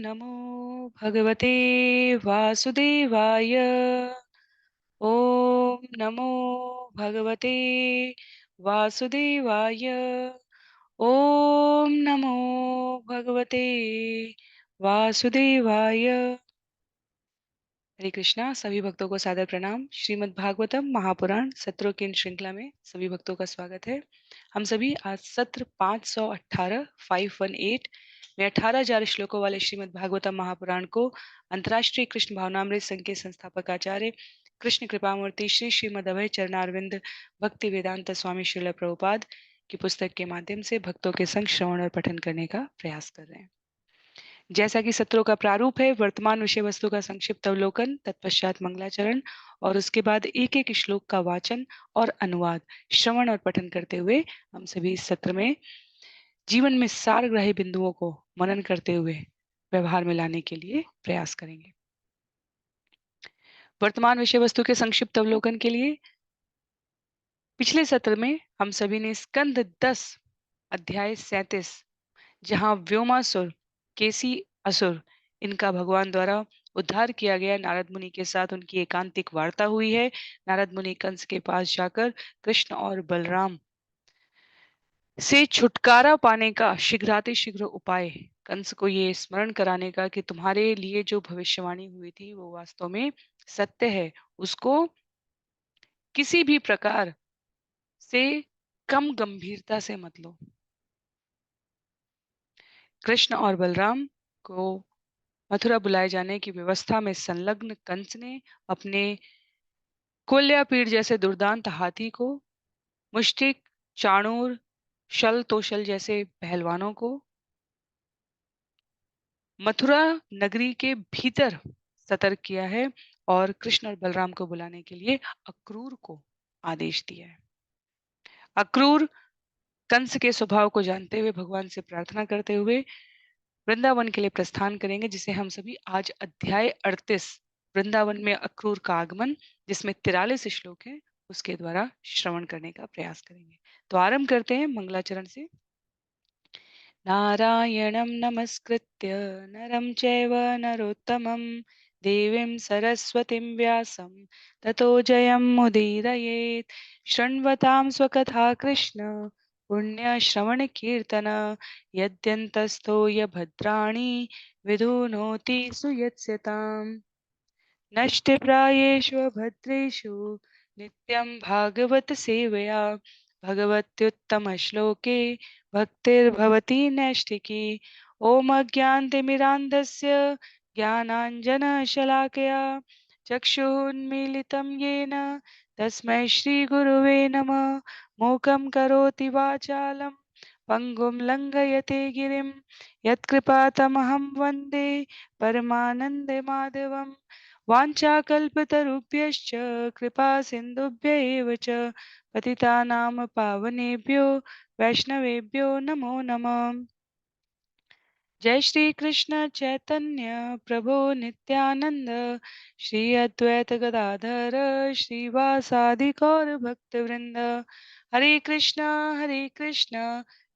नमो भगवते वासुदेवाय। ओम नमो भगवते वासुदेवाय। ओम नमो भगवते वासुदेवाय। हरे कृष्णा। सभी भक्तों को सादर प्रणाम। श्रीमद् भागवतम महापुराण सत्रों की इन श्रृंखला में सभी भक्तों का स्वागत है। हम सभी आज सत्र 518 518 में 18,000 श्लोकों वाले श्रीमद् भागवतम महापुराण को अंतर्राष्ट्रीय कृष्ण भावनामृत संघ के संस्थापक आचार्य कृष्ण कृपामूर्ति श्री श्रीमद् अभय चरणारविंद भक्ति वेदांत स्वामी श्रील प्रभुपाद की पुस्तक के माध्यम से भक्तों के संग श्रवण और पठन करने का प्रयास कर रहे हैं। जैसा कि सत्रों का प्रारूप है, वर्तमान विषय वस्तु का संक्षिप्त अवलोकन, तत्पश्चात मंगलाचरण और उसके बाद एक एक श्लोक का वाचन और अनुवाद, श्रवण और पठन करते हुए हम सभी इस सत्र में जीवन में सारग्राही बिंदुओं को मनन करते हुए व्यवहार में लाने के लिए प्रयास करेंगे। वर्तमान विषय वस्तु के संक्षिप्त अवलोकन के लिए पिछले सत्र में हम सभी ने स्कंद 10 अध्याय 37 जहां व्योमासुर, केसी असुर, इनका भगवान द्वारा उद्धार किया गया, नारद मुनि के साथ उनकी एकांतिक वार्ता हुई है। नारद मुनि कंस के पास जाकर कृष्ण और बलराम से छुटकारा पाने का शीघ्रातिशीघ्र उपाय, कंस को ये स्मरण कराने का कि तुम्हारे लिए जो भविष्यवाणी हुई थी वो वास्तव में सत्य है, उसको किसी भी प्रकार से कम गंभीरता से मत लो। कृष्ण और बलराम को मथुरा बुलाए जाने की व्यवस्था में संलग्न कंस ने अपने कोल्यापीड़ जैसे दुर्दांत हाथी को, मुष्टिक, चाणूर, शल तोशल जैसे पहलवानों को मथुरा नगरी के भीतर सतर्क किया है और कृष्ण और बलराम को बुलाने के लिए अक्रूर को आदेश दिया है। अक्रूर कंस के स्वभाव को जानते हुए भगवान से प्रार्थना करते हुए वृंदावन के लिए प्रस्थान करेंगे, जिसे हम सभी आज अध्याय 38 वृंदावन में अक्रूर का आगमन, जिसमें 43 श्लोक हैं, उसके द्वारा श्रवण करने का प्रयास करेंगे। तो आरंभ करते हैं मंगलाचरण से। नारायणं नमस्कृत्य नरं चैव नरोत्तमं देवीं सरस्वतीं व्यासं ततो जयमुदीरयेत्। शृण्वतां स्वकथा कृष्ण पुण्यश्रवणकीर्तन यद्यन्तस्थो यभद्राणि विधुनोति सुयत्स्यताम्। नष्टप्रायेषु भद्रेषु नित्यं भागवत सेवया भगवत्युत्तमश्लोके भक्तिर्भवति नैष्ठिकी। ॐ अज्ञानतिमिरान्धस्य ज्ञानाञ्जनशलाकया चक्षुरुन्मीलितं येन तस्मै श्रीगुरुवे नमः। मूकं करोति वाचालं पङ्गुं लङ्घयते गिरिं यत्कृपातमहं वन्दे परमानन्दमाधवम्। वाञ्छाकल्पतरुभ्यश्च कृपा सिन्धुभ्य एव च पतितानां पावनेभ्यो वैष्णवेभ्यो नमो नमः। जय श्री कृष्ण चैतन्य प्रभु नित्यानंद श्री अद्वैत गदाधर श्रीवासादि गौर भक्त वृंद। हरे कृष्ण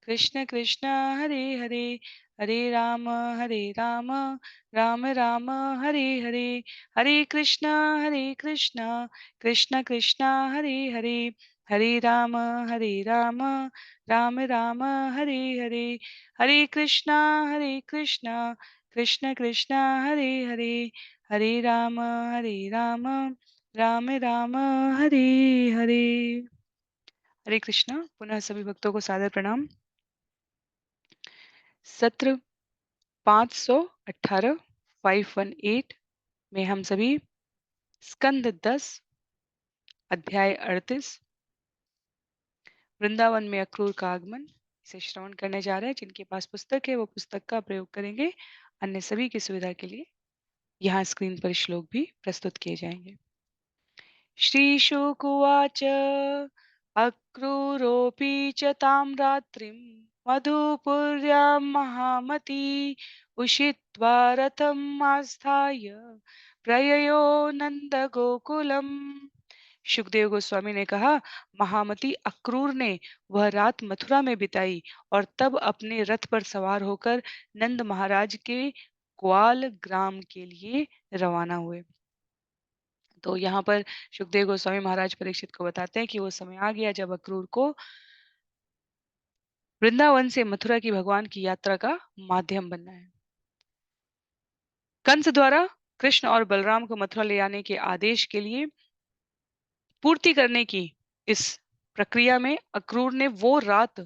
कृष्ण कृष्ण हरे हरे, हरे राम राम राम हरे हरे, हरे कृष्ण कृष्ण कृष्ण हरे हरे, हरे राम राम राम हरे हरे, हरे कृष्णा कृष्ण कृष्ण हरे हरे, हरे राम राम राम हरे हरे। हरे कृष्णा। पुनः सभी भक्तों को सादर प्रणाम। सत्र 518 518 में हम सभी स्कंद 10 अध्याय 38 वृंदावन में अक्रूर का आगमन इसे श्रवण करने जा रहे हैं। जिनके पास पुस्तक है वो पुस्तक का प्रयोग करेंगे। अन्य सभी की सुविधा के लिए यहाँ स्क्रीन पर श्लोक भी प्रस्तुत किए जाएंगे। श्री शुक उवाच अक्रूरोऽपि च तां रात्रिं मधुपुर्यां महामती उषित्वा रथम् आस्थाय प्रययो नंदगोकुलम्। सुखदेव गोस्वामी ने कहा, महामती अक्रूर ने वह रात मथुरा में बिताई और तब अपने रथ पर सवार होकर नंद महाराज के ग्वाल ग्राम के लिए रवाना हुए। तो यहाँ पर सुखदेव गोस्वामी महाराज परीक्षित को बताते हैं कि वो समय आ गया जब अक्रूर को वृंदावन से मथुरा की भगवान की यात्रा का माध्यम बनना है। कंस द्वारा कृष्ण और बलराम को मथुरा ले आने के आदेश के लिए पूर्ति करने की इस प्रक्रिया में अक्रूर ने वो रात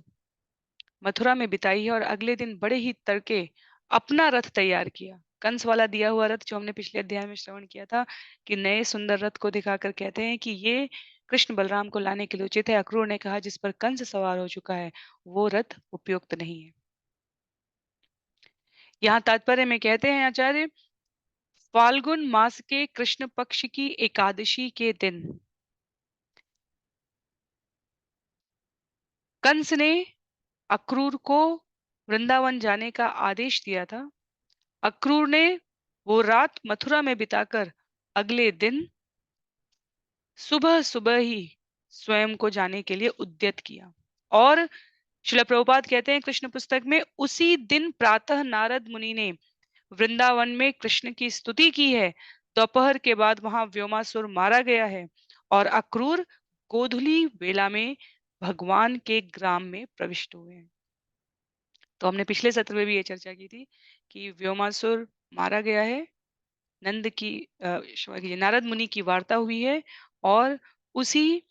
मथुरा में बिताई है और अगले दिन बड़े ही तड़के अपना रथ तैयार किया। कंस वाला दिया हुआ रथ जो हमने पिछले अध्याय में श्रवण किया था कि नए सुंदर रथ को दिखाकर कहते हैं कि ये कृष्ण बलराम को लाने के लिए उचित है। अक्रूर ने कहा जिस पर कंस सवार हो चुका है वो रथ उपयुक्त नहीं है। यहाँ तात्पर्य में कहते हैं आचार्य, फाल्गुन मास के कृष्ण पक्ष की एकादशी के दिन कंस ने अक्रूर को वृंदावन जाने का आदेश दिया था। अक्रूर ने वो रात मथुरा में बिताकर अगले दिन सुबह सुबह ही स्वयं को जाने के लिए उद्यत किया। और श्रील प्रभुपाद कहते हैं कृष्ण पुस्तक में, उसी दिन प्रातः नारद मुनि ने वृंदावन में कृष्ण की स्तुति की है। दोपहर के बाद वहां व्योमासुर मारा गया है और अक्रूर गोधूली वेला में भगवान के ग्राम में प्रविष्ट हुए हैं। तो हमने पिछले सत्र में भी ये चर्चा की थी कि व्योमासुर मारा गया है, नंद की क्षमा कीजिए, नारद मुनि की वार्ता हुई है और उसी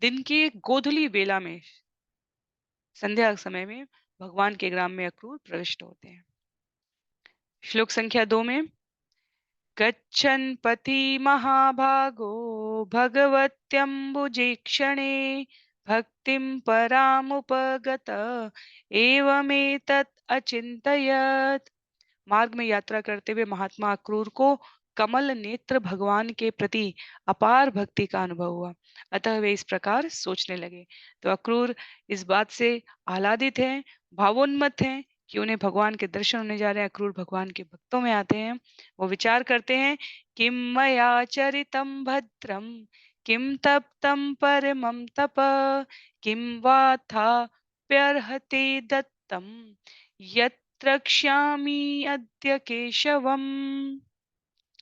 दिन के गोधूली बेला में संध्या समय में भगवान के ग्राम में अक्रूर प्रविष्ट होते हैं। श्लोक संख्या 2 में, गच्छन् पथि महाभागो भगवत्यम्बुजीक्षणे भक्तिं परामुपगत एवमेतत् अचिन्तयत्। मार्ग में यात्रा करते हुए महात्मा अक्रूर को कमल नेत्र भगवान के प्रति अपार भक्ति का अनुभव हुआ। अतः वे इस प्रकार सोचने लगे। तो अक्रूर इस बात से आह्लादित हैं, भावोन्मत्त हैं कि उन्हें भगवान के दर्शन होने जा रहे हैं। अक्रूर भगवान के भक्तों में आते हैं। वो विचार करते हैं, किम मया चरितम भद्रम किम तप्तम परमं तप किम वाथा प्यर्हते दत्तम यत्रक्ष्यामि अद्य केशवम।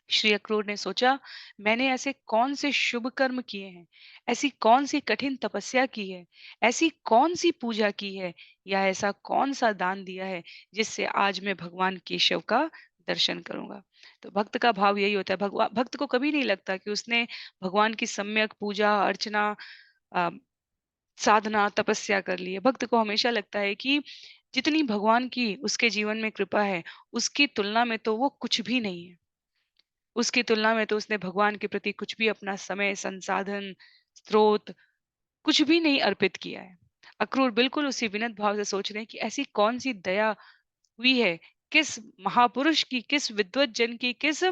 श्री अक्रूर ने सोचा, मैंने ऐसे कौन से शुभ कर्म किए हैं, ऐसी कौन सी कठिन तपस्या की है, ऐसी कौन सी पूजा की है या ऐसा कौन सा दान दिया है जिससे आज मैं भगवान केशव का दर्शन करूंगा। तो भक्त का भाव यही होता है। भगवान भक्त को कभी नहीं लगता कि उसने भगवान की सम्यक पूजा अर्चना अ, साधना तपस्या कर ली है। भक्त को हमेशा लगता है कि जितनी भगवान की उसके जीवन में कृपा है उसकी तुलना में तो वो कुछ भी नहीं है। उसकी तुलना में तो उसने भगवान के प्रति कुछ भी अपना समय, संसाधन, स्रोत कुछ भी नहीं अर्पित किया है। अक्रूर बिल्कुल उसी विनत भाव से सोच रहे हैं कि ऐसी कौन सी दया हुई है, किस महापुरुष की, किस विद्वत जन की, किस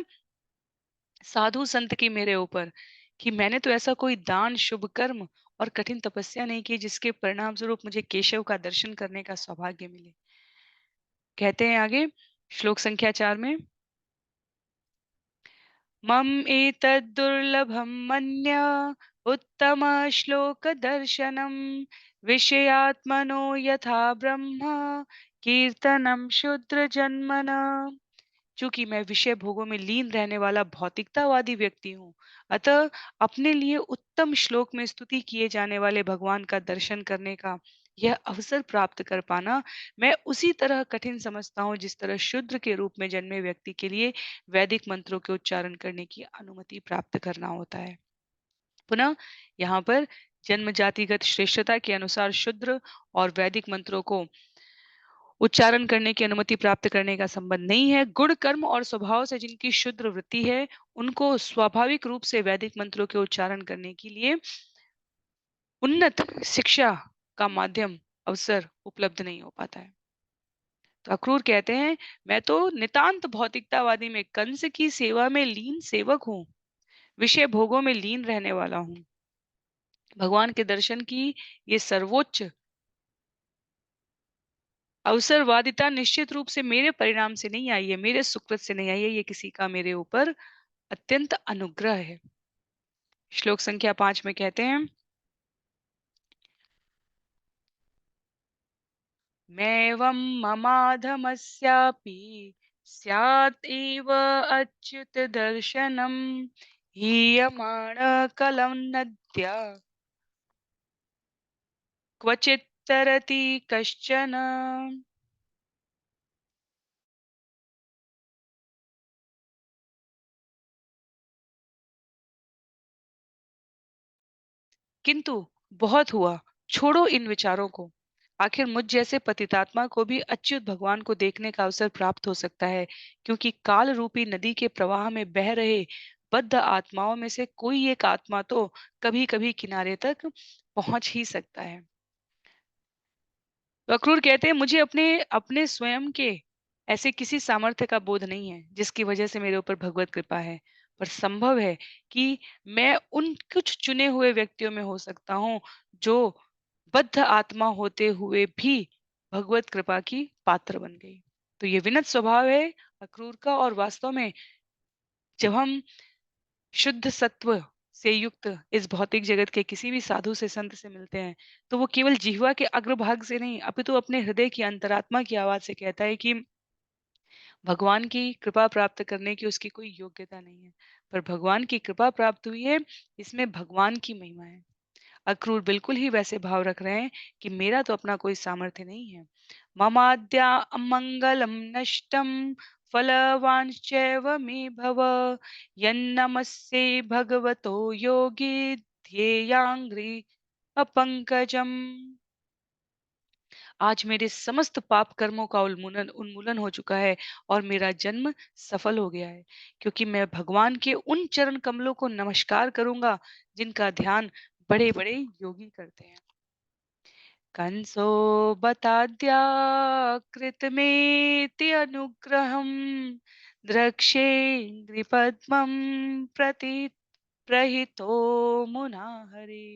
साधु संत की मेरे ऊपर, कि मैंने तो ऐसा कोई दान, शुभ कर्म और कठिन तपस्या नहीं की जिसके परिणाम स्वरूप मुझे केशव का दर्शन करने का सौभाग्य मिले। कहते हैं आगे श्लोक संख्या 4 में, मम एतद्दुर्लभं मन्य उत्तमश्लोकदर्शनं विषयात्मनो यथा ब्रह्म कीर्तनं शूद्रजन्मना। चूंकि मैं विषय भोगों में लीन रहने वाला भौतिकतावादी व्यक्ति हूँ, अतः अपने लिए उत्तम श्लोक में स्तुति किए जाने वाले भगवान का दर्शन करने का यह अवसर प्राप्त कर पाना मैं उसी तरह कठिन समझता हूँ जिस तरह शूद्र के रूप में जन्मे व्यक्ति के लिए वैदिक मंत्रों के उच्चारण करने की अनुमति प्राप्त करना होता है। पुनः यहाँ पर जन्म जातिगत श्रेष्ठता के अनुसार शूद्र और वैदिक मंत्रों को उच्चारण करने की अनुमति प्राप्त करने का संबंध नहीं है। गुण कर्म और स्वभाव से जिनकी शुद्र वृत्ति है उनको स्वाभाविक रूप से वैदिक मंत्रों के उच्चारण करने के लिए उन्नत शिक्षा का माध्यम अवसर उपलब्ध नहीं हो पाता है। तो अक्रूर कहते हैं, मैं तो नितांत भौतिकतावादी में कंस की सेवा में लीन सेवक हूँ, विषय भोगों में लीन रहने वाला हूँ। भगवान के दर्शन की ये सर्वोच्च अवसरवादिता निश्चित रूप से मेरे परिणाम से नहीं आई है, मेरे सुकृत से नहीं आई है, ये किसी का मेरे ऊपर अत्यंत अनुग्रह है। श्लोक संख्या 5 में कहते हैं, मैवं ममाधमस्यापि स्यात् एव अच्युतदर्शनम् हीयमाण नद्या क्वचित्तरति कश्चन। किंतु बहुत हुआ, छोड़ो इन विचारों को। आखिर मुझ जैसे पतितात्मा को भी अच्युत भगवान को देखने का अवसर प्राप्त हो सकता है, क्योंकि काल रूपी नदी के प्रवाह में बह रहे बद्ध आत्माओं में से कोई एक आत्मा तो कभी कभी किनारे तक पहुंच ही सकता है। तो अक्रूर कहते हैं, मुझे अपने अपने स्वयं के ऐसे किसी सामर्थ्य का बोध नहीं है जिसकी वजह से मेरे ऊपर भगवत कृपा है, पर संभव है कि मैं उन कुछ चुने हुए व्यक्तियों में हो सकता हूँ जो बद्ध आत्मा होते हुए भी भगवत कृपा की पात्र बन गई। तो ये विनत स्वभाव है अक्रूर का। और वास्तव में जब हम शुद्ध सत्व से युक्त इस भौतिक जगत के किसी भी साधु से संत से मिलते हैं, तो वो केवल जिह्वा के अग्रभाग से नहीं, अपितु अपने हृदय की अंतरात्मा की आवाज से कहता है कि भगवान की कृपा प्राप्त करने की उसकी कोई योग्यता नहीं है, पर भगवान की कृपा प्राप्त हुई है, इसमें भगवान की महिमा है। अक्रूर बिल्कुल ही वैसे भाव रख रहे हैं कि मेरा तो अपना कोई सामर्थ्य नहीं है। ममाद्या अमंगलम नष्टम फलवांश्चैव मे भव यन्नमस्ये भगवतो योगी ध्येयांघ्रि अपंकजम। आज मेरे समस्त पाप कर्मों का उन्मूलन उन्मूलन हो चुका है और मेरा जन्म सफल हो गया है, क्योंकि मैं भगवान के उन चरण कमलों को नमस्कार करूंगा जिनका ध्यान बड़े बड़े योगी करते हैं। कंसो बताद्याकृतमेति अनुग्रहं द्रक्ष्ये नृपद्मं प्रति प्रहितो मुना हरे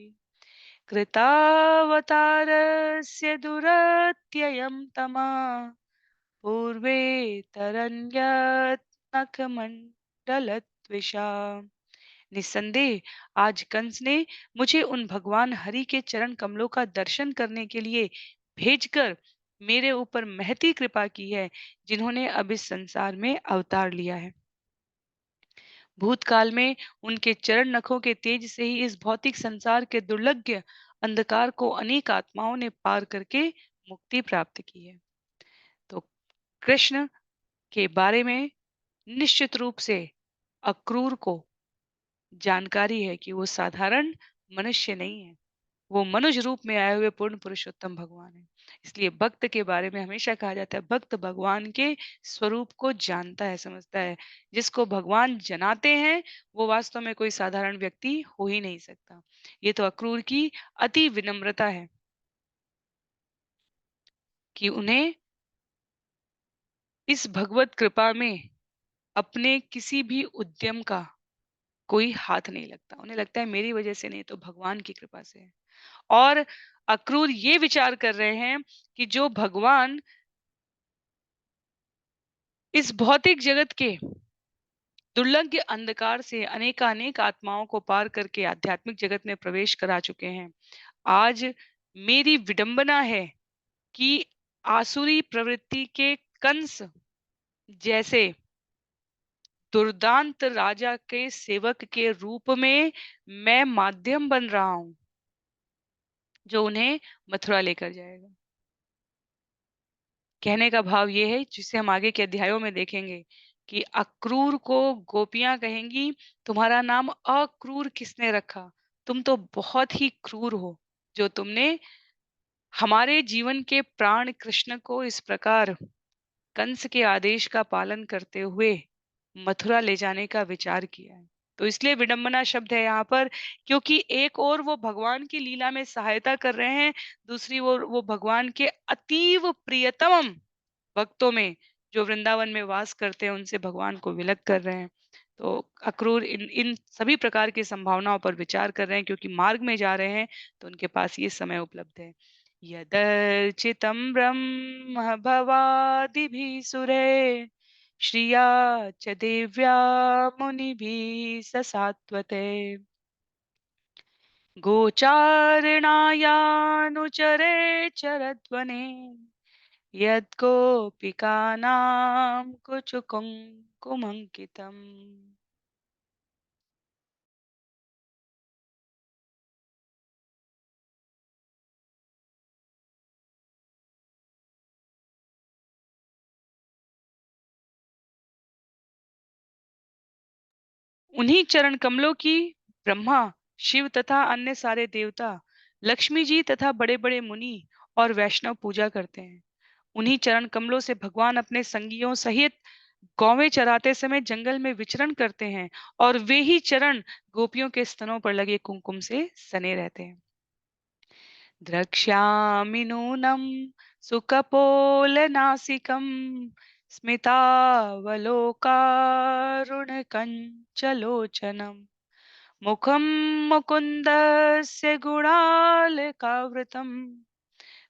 कृतावतारस्य दुरत्ययं तमा पूर्वे तरन्यत् नखमण्डलत्विषा। निस्संदेह आज कंस ने मुझे उन भगवान हरि के चरण कमलों का दर्शन करने के लिए भेजकर मेरे ऊपर महती कृपा की है, जिन्होंने अब इस संसार में अवतार लिया है। भूतकाल में उनके चरण नखों के तेज से ही इस भौतिक संसार के दुर्लभ अंधकार को अनेक आत्माओं ने पार करके मुक्ति प्राप्त की है। तो कृष्ण के बारे में निश्चित रूप से अक्रूर को जानकारी है कि वो साधारण मनुष्य नहीं है, वो मनुष्य रूप में आए हुए पूर्ण पुरुषोत्तम भगवान है। इसलिए भक्त के बारे में हमेशा कहा जाता है, भक्त भगवान के स्वरूप को जानता है, समझता है। जिसको भगवान जनाते हैं वो वास्तव में कोई साधारण व्यक्ति हो ही नहीं सकता। ये तो अक्रूर की अति विनम्रता है कि उन्हें इस भगवत कृपा में अपने किसी भी उद्यम का कोई हाथ नहीं लगता। उन्हें लगता है मेरी वजह से नहीं, तो भगवान की कृपा से है। और अक्रूर ये विचार कर रहे हैं कि जो भगवान इस भौतिक जगत के दुर्लभ अंधकार से अनेकानेक आत्माओं को पार करके आध्यात्मिक जगत में प्रवेश करा चुके हैं, आज मेरी विडंबना है कि आसुरी प्रवृत्ति के कंस जैसे दुर्दांत राजा के सेवक के रूप में मैं माध्यम बन रहा हूं जो उन्हें मथुरा लेकर जाएगा। कहने का भाव ये है, जिसे हम आगे के अध्यायों में देखेंगे, कि अक्रूर को गोपियां कहेंगी, तुम्हारा नाम अक्रूर किसने रखा? तुम तो बहुत ही क्रूर हो, जो तुमने हमारे जीवन के प्राण कृष्ण को इस प्रकार कंस के आदेश का पालन करते हुए मथुरा ले जाने का विचार किया है। तो इसलिए विडंबना शब्द है यहाँ पर, क्योंकि एक और वो भगवान की लीला में सहायता कर रहे हैं, दूसरी ओर वो भगवान के अतीव प्रियतम भक्तों में जो वृंदावन में वास करते हैं उनसे भगवान को विलग कर रहे हैं। तो अक्रूर इन इन सभी प्रकार की संभावनाओं पर विचार कर रहे हैं, क्योंकि मार्ग में जा रहे हैं तो उनके पास ये समय उपलब्ध है। यदर्चितं ब्रह्म भवादिभिः सुरे श्रिया च देव्या मुनिभिः ससात्वते गोचारणायानुचरे चरध्वने यद्गोपिकानां कुचकुङ्कुमङ्कितम्। उन्हीं चरण कमलों की ब्रह्मा, शिव तथा अन्य सारे देवता, लक्ष्मी जी तथा बड़े-बड़े मुनि और वैष्णव पूजा करते हैं। उन्हीं चरण कमलों से भगवान अपने संगियों सहित गौवें चराते समय जंगल में विचरण करते हैं और वे ही चरण गोपियों के स्तनों पर लगे कुमकुम से सने रहते हैं। द्रक्ष्यामि नूनं सुकपोलनासिकं स्मितावलोकारुणकञ्चलोचनम् मुखं मुकुन्दस्य गुणालकावृतं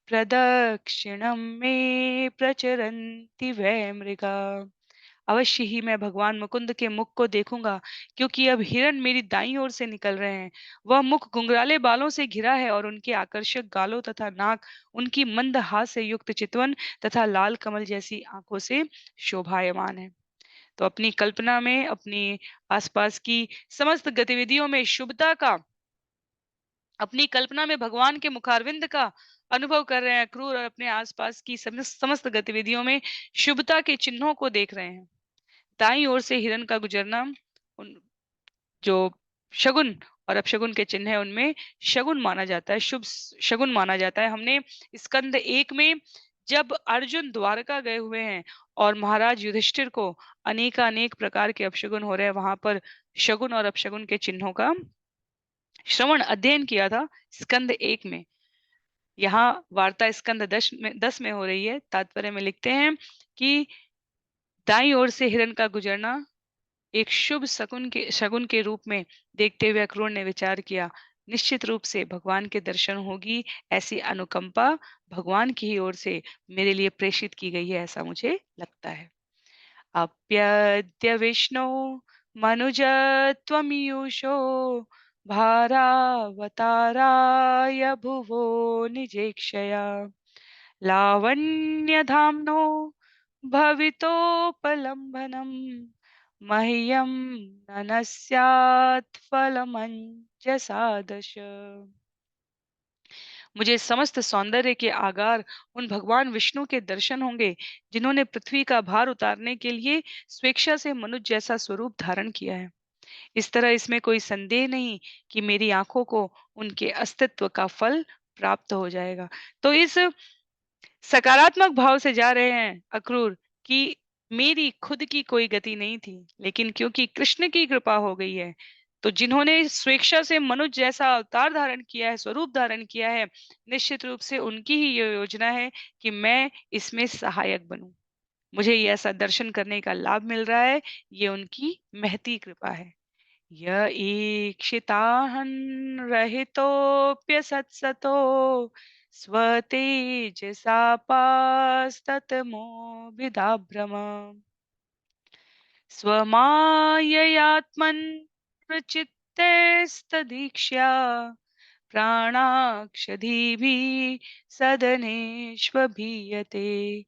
प्रदक्षिणं मे प्रचरन्ति वै मृगा। अवश्य ही मैं भगवान मुकुंद के मुख को देखूंगा, क्योंकि अब हिरण मेरी दाईं ओर से निकल रहे हैं। वह मुख घुंघराले बालों से घिरा है और उनके आकर्षक गालों तथा नाक उनकी मंद हास से युक्त चितवन तथा लाल कमल जैसी आंखों से शोभायमान है। तो अपनी कल्पना में अपनी आसपास की समस्त गतिविधियों में शुभता का, अपनी कल्पना में भगवान के मुखारविंद का अनुभव कर रहे हैं क्रूर, और अपने आसपास की समस्त समस्त गतिविधियों में शुभता के चिन्हों को देख रहे हैं। दाईं ओर से हिरण का गुजरना उन जो शगुन और अपशगुन के चिन्ह है उनमें शगुन माना जाता है, शुभ शगुन माना जाता है। हमने स्कंद एक में जब अर्जुन द्वारका गए हुए हैं और महाराज युधिष्ठिर को अनेक प्रकार के अपशगुन हो रहे हैं, वहां पर शगुन और अपशगुन के चिन्हों का श्रवण अध्ययन किया था स्कंद एक में। यहाँ वार्ता स्कंद 10 में हो रही है। तात्पर्य में लिखते हैं कि दाईं ओर से हिरण का गुजरना एक शुभ शगुन के रूप में देखते हुए अक्रूर ने विचार किया, निश्चित रूप से भगवान के दर्शन होगी, ऐसी अनुकंपा भगवान की ही ओर से मेरे लिए प्रेषित की गई है, ऐसा मुझे लगता है। अप्यद्य विष्णु मनुज त्वमीयुषो भारावताराय भुवो निजेक्षया लावण्यधाम्नो भवितोपलम्भनम् मह्यं न स्यात् फलमञ्जसा दश। मुझे समस्त सौंदर्य के आगार उन भगवान विष्णु के दर्शन होंगे, जिन्होंने पृथ्वी का भार उतारने के लिए स्वेच्छा से मनुष्य जैसा स्वरूप धारण किया है। इस तरह इसमें कोई संदेह नहीं कि मेरी आंखों को उनके अस्तित्व का फल प्राप्त हो जाएगा। तो इस सकारात्मक भाव से जा रहे हैं अक्रूर कि मेरी खुद की कोई गति नहीं थी, लेकिन क्योंकि कृष्ण की कृपा हो गई है, तो जिन्होंने स्वेच्छा से मनुष्य जैसा अवतार धारण किया है, स्वरूप धारण किया है, निश्चित रूप से उनकी ही ये योजना है कि मैं इसमें सहायक बनूं। मुझे ये ऐसा दर्शन करने का लाभ मिल रहा है, ये उनकी महती कृपा है। य ईक्षिताहं रहितोऽप्यसत्सतो स्वतेजसा पास्ततमोभिदाभ्रम स्वमाययात्मन् प्रचित्तेस्तदीक्ष्या प्राणाक्षदीभिः सदनेष्वभीयते।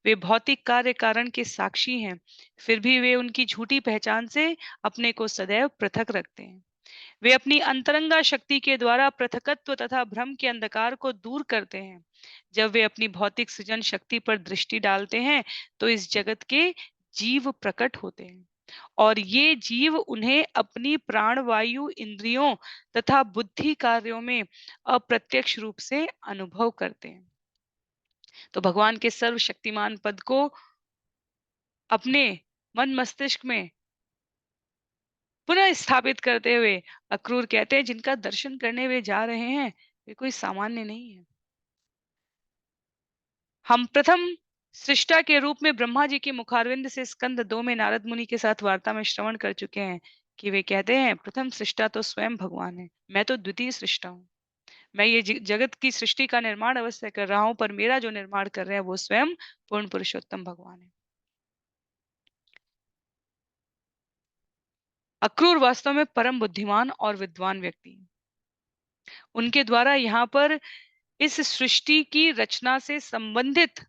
वे भौतिक कार्य कारण के साक्षी हैं, फिर भी वे उनकी झूठी पहचान से अपने को सदैव पृथक रखते हैं। वे अपनी अंतरंगा शक्ति के द्वारा पृथकत्व तथा भ्रम के अंधकार को दूर करते हैं। जब वे अपनी भौतिक सृजन शक्ति पर दृष्टि डालते हैं, तो इस जगत के जीव प्रकट होते हैं और ये जीव उन्हें अपनी प्राणवायु इंद्रियों तथा बुद्धि कार्यों में अप्रत्यक्ष रूप से अनुभव करते हैं। तो भगवान के सर्वशक्तिमान पद को अपने मन मस्तिष्क में पुनः स्थापित करते हुए अक्रूर कहते हैं, जिनका दर्शन करने वे जा रहे हैं, वे कोई सामान्य नहीं है। हम प्रथम सृष्टा के रूप में ब्रह्मा जी के मुखारविंद से स्कंद 2 में नारद मुनि के साथ वार्ता में श्रवण कर चुके हैं कि वे कहते हैं, प्रथम सृष्टा तो स्वयं भगवान है, मैं तो द्वितीय सृष्टा हूँ। मैं ये जगत की सृष्टि का निर्माण अवश्य कर रहा हूँ, पर मेरा जो निर्माण कर रहे हैं वो स्वयं पूर्ण पुरुषोत्तम भगवान है। अक्रूर वास्तव में परम बुद्धिमान और विद्वान व्यक्ति हैं। उनके द्वारा यहाँ पर इस सृष्टि की रचना से संबंधित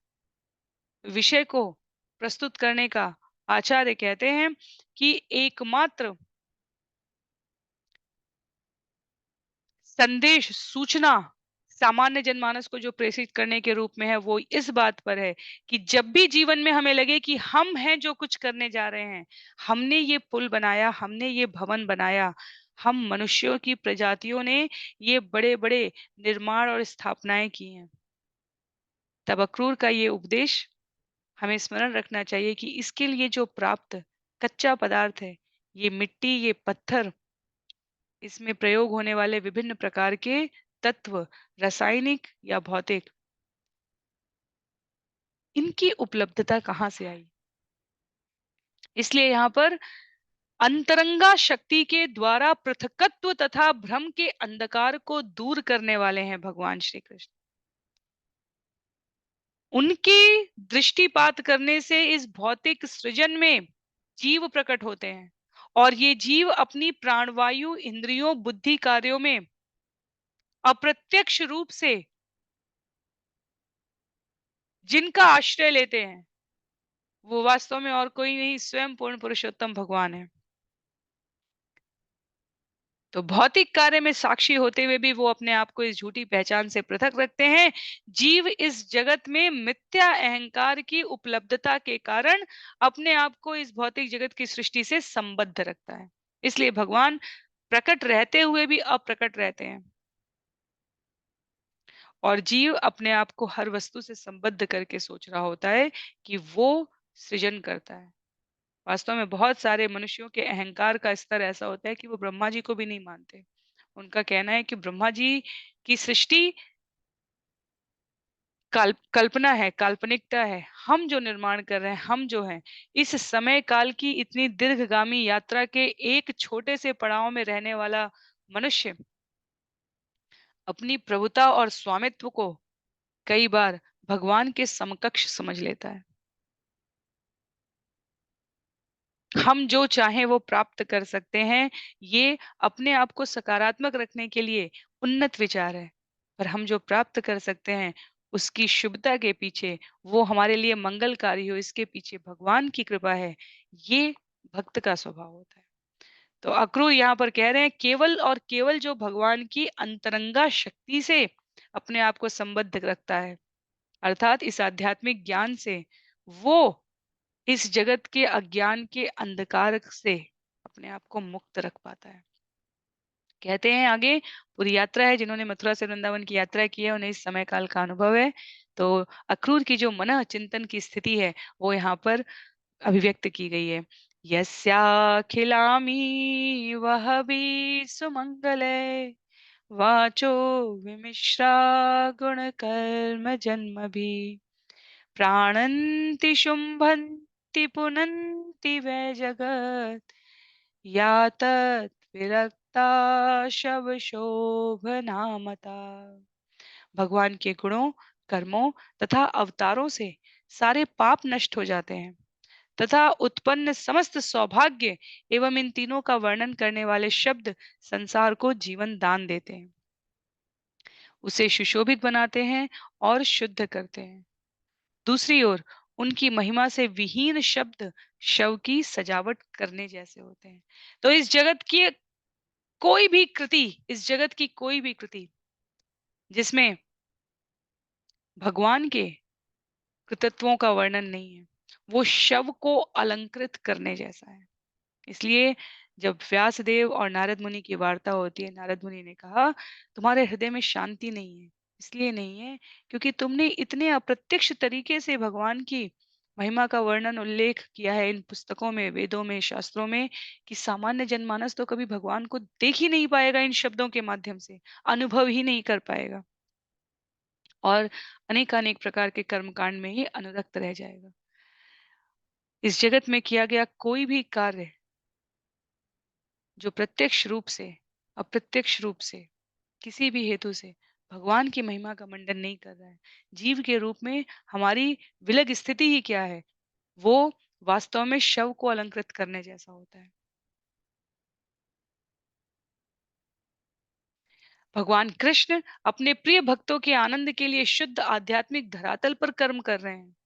विषय को प्रस्तुत करने का आचार्य कहते हैं कि एकमात्र संदेश, सूचना सामान्य जनमानस को जो प्रेषित करने के रूप में है, वो इस बात पर है कि जब भी जीवन में हमें लगे कि हम हैं जो कुछ करने जा रहे हैं, हमने ये पुल बनाया, हमने ये भवन बनाया, हम मनुष्यों की प्रजातियों ने ये बड़े-बड़े निर्माण और स्थापनाएँ की हैं। तब अक्रूर का ये उपदेश हमें स्मरण रखना चाहिए कि इसके लिए जो प्राप्त कच्चा पदार्थ है, ये मिट्टी, ये पत्थर, इसमें प्रयोग होने वाले विभिन्न प्रकार के तत्व, रासायनिक या भौतिक, इनकी उपलब्धता कहाँ से आई? इसलिए यहाँ पर अंतरंगा शक्ति के द्वारा पृथकत्व तथा भ्रम के अंधकार को दूर करने वाले हैं भगवान श्री कृष्ण। उनके दृष्टिपात करने से इस भौतिक सृजन में जीव प्रकट होते हैं और ये जीव अपनी प्राणवायु, इंद्रियों, बुद्धि कार्यों में अप्रत्यक्ष रूप से जिनका आश्रय लेते हैं, वो वास्तव में और कोई नहीं, स्वयं पूर्ण पुरुषोत्तम भगवान है। तो भौतिक कार्य में साक्षी होते हुए भी वो अपने आप को इस झूठी पहचान से पृथक रखते हैं। जीव इस जगत में मिथ्या अहंकार की उपलब्धता के कारण अपने आप को इस भौतिक जगत की सृष्टि से संबद्ध रखता है। इसलिए भगवान प्रकट रहते हुए भी अप्रकट रहते हैं और जीव अपने आप को हर वस्तु से संबद्ध करके सोच रहा होता है कि वो सृजन करता है। वास्तव में बहुत सारे मनुष्यों के अहंकार का स्तर ऐसा होता है कि वो ब्रह्मा जी को भी नहीं मानते। उनका कहना है कि ब्रह्मा जी की सृष्टि कल्पना है, काल्पनिकता है। हम जो निर्माण कर रहे हैं, हम जो हैं, इस समय काल की इतनी दीर्घगामी यात्रा के एक छोटे से पड़ाव में रहने वाला मनुष्य अपनी प्रभुता और स्वामित्व को कई बार भगवान के समकक्ष समझ लेता है। हम जो चाहें वो प्राप्त कर सकते हैं, ये अपने आप को सकारात्मक रखने के लिए उन्नत विचार है। पर हम जो प्राप्त कर सकते हैं, उसकी शुभता के पीछे, वो हमारे लिए मंगलकारी हो, इसके पीछे भगवान की कृपा है। ये भक्त का स्वभाव होता है। तो अक्रूर यहाँ पर कह रहे हैं, केवल और केवल जो भगवान की अंतरंगा शक्ति से अपने आप को संबद्ध रखता है, अर्थात इस आध्यात्मिक ज्ञान से, वो इस जगत के अज्ञान के अंधकार से अपने आप को मुक्त रख पाता है। कहते हैं आगे पूरी यात्रा है, जिन्होंने मथुरा से वृंदावन की यात्रा की है उन्हें इस समय काल का अनुभव है। तो अक्रूर की जो मन चिंतन की स्थिति है वो यहाँ पर अभिव्यक्त की गई है। यस्याखिलामी वह भी सुमंगले वाचो विमिश्रा गुण कर्म जन्म भी प्राणन्ति शुम्भन्ति पुनन्ति वै जगत् या तत् विरक्ता शवशोभनामता। भगवान के गुणों, कर्मों तथा अवतारों से सारे पाप नष्ट हो जाते हैं तथा उत्पन्न समस्त सौभाग्य एवं इन तीनों का वर्णन करने वाले शब्द संसार को जीवन दान देते हैं, उसे सुशोभित बनाते हैं और शुद्ध करते हैं। दूसरी ओर उनकी महिमा से विहीन शब्द शव की सजावट करने जैसे होते हैं। तो इस जगत की कोई भी कृति, इस जगत की कोई भी कृति जिसमें भगवान के कृतित्वों का वर्णन नहीं है, वो शव को अलंकृत करने जैसा है। इसलिए जब व्यासदेव और नारद मुनि की वार्ता होती है, नारद मुनि ने कहा, तुम्हारे हृदय में शांति नहीं है। इसलिए नहीं है क्योंकि तुमने इतने अप्रत्यक्ष तरीके से भगवान की महिमा का वर्णन उल्लेख किया है इन पुस्तकों में, वेदों में, शास्त्रों में, कि सामान्य जनमानस तो कभी भगवान को देख ही नहीं पाएगा, इन शब्दों के माध्यम से अनुभव ही नहीं कर पाएगा और अनेकानेक प्रकार के कर्मकांड में ही अनुरक्त रह जाएगा। इस जगत में किया गया कोई भी कार्य जो प्रत्यक्ष रूप से, अप्रत्यक्ष रूप से, किसी भी हेतु से भगवान की महिमा का मंडन नहीं कर रहा है, जीव के रूप में हमारी विलग स्थिति ही क्या है, वो वास्तव में शव को अलंकृत करने जैसा होता है। भगवान कृष्ण अपने प्रिय भक्तों के आनंद के लिए शुद्ध आध्यात्मिक धरातल पर कर्म कर रहे हैं।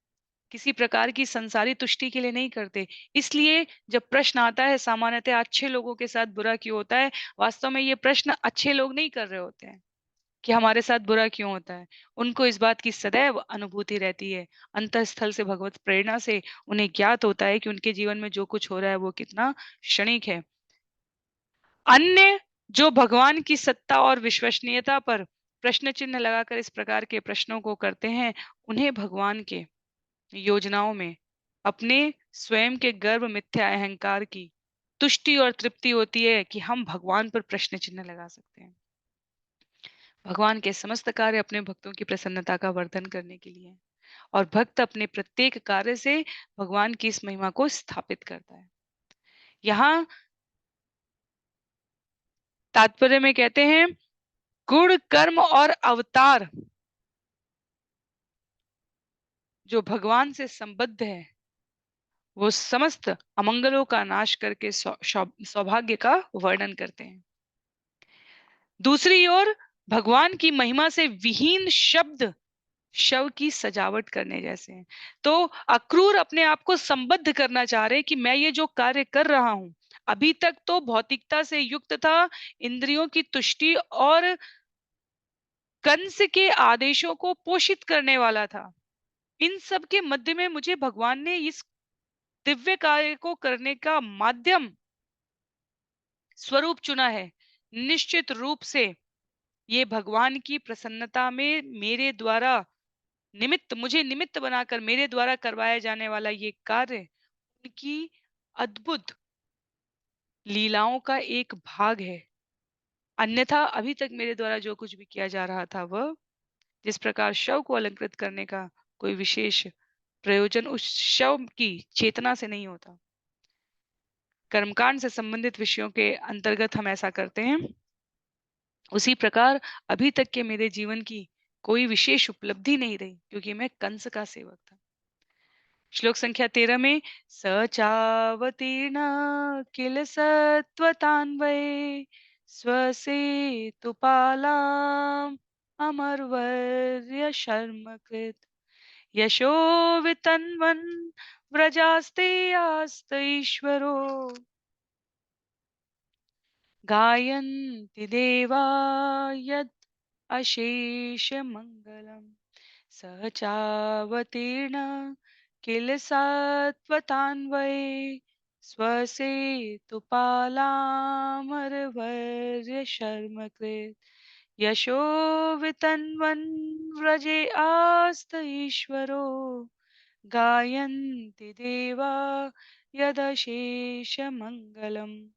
किसी प्रकार की संसारी तुष्टि के लिए नहीं करते। इसलिए जब प्रश्न आता है सामान्यतः अच्छे लोगों के साथ बुरा क्यों होता है, वास्तव में ये प्रश्न अच्छे लोग नहीं कर रहे होते हैं कि हमारे साथ बुरा क्यों होता है। उनको इस बात की सदैव अनुभूति रहती है। अंतःस्थल से भगवत प्रेरणा से उन्हें ज्ञात होता है कि उनके जीवन में जो कुछ हो रहा है वो कितना क्षणिक है। अन्य जो भगवान की सत्ता और विश्वसनीयता पर प्रश्न चिन्ह लगाकर इस प्रकार के प्रश्नों को करते हैं, उन्हें भगवान के योजनाओं में अपने स्वयं के गर्व मिथ्या अहंकार की तुष्टि और तृप्ति होती है कि हम भगवान पर प्रश्न चिन्ह लगा सकते हैं। भगवान के समस्त कार्य अपने भक्तों की प्रसन्नता का वर्धन करने के लिए हैं और भक्त अपने प्रत्येक कार्य से भगवान की इस महिमा को स्थापित करता है। यहाँ तात्पर्य में कहते हैं गुण कर्म और अवतार जो भगवान से संबद्ध है वो समस्त अमंगलों का नाश करके सौभाग्य का वर्णन करते हैं। दूसरी ओर भगवान की महिमा से विहीन शब्द शव की सजावट करने जैसे हैं। तो अक्रूर अपने आप को संबद्ध करना चाह रहे कि मैं ये जो कार्य कर रहा हूं अभी तक तो भौतिकता से युक्त था, इंद्रियों की तुष्टि और कंस के आदेशों को पोषित करने वाला था। इन सब के मध्य में मुझे भगवान ने इस दिव्य कार्य को करने का माध्यम स्वरूप चुना है। निश्चित रूप से ये भगवान की प्रसन्नता में मेरे द्वारा मुझे निमित्त बनाकर मेरे द्वारा करवाया जाने वाला ये कार्य उनकी अद्भुत लीलाओं का एक भाग है। अन्यथा अभी तक मेरे द्वारा जो कुछ भी किया जा रहा था वह जिस प्रकार शव को अलंकृत करने का कोई विशेष प्रयोजन उस शव की चेतना से नहीं होता। कर्मकांड से संबंधित विषयों के अंतर्गत हम ऐसा करते हैं। उसी प्रकार अभी तक के मेरे जीवन की कोई विशेष उपलब्धि नहीं रही क्योंकि मैं कंस का सेवक था। श्लोक संख्या 13 में सचावतीर्ण किल सत्वतान्वये स्वसेतुपालाम् अमरवर्य शर्मकृत यशो वितन्वन् व्रजास्ते आस्त ईश्वरो गायन्ति देवा यत् अशेषमङ्गलम् सहचावतीर्ण किल सत्वतान्वये स्वसेतुपालामरवर्य शर्मकृत यशो वितन्वन् व्रजे आस्त ईश्वरो गायन्ति देवा यदशेषमङ्गलम्।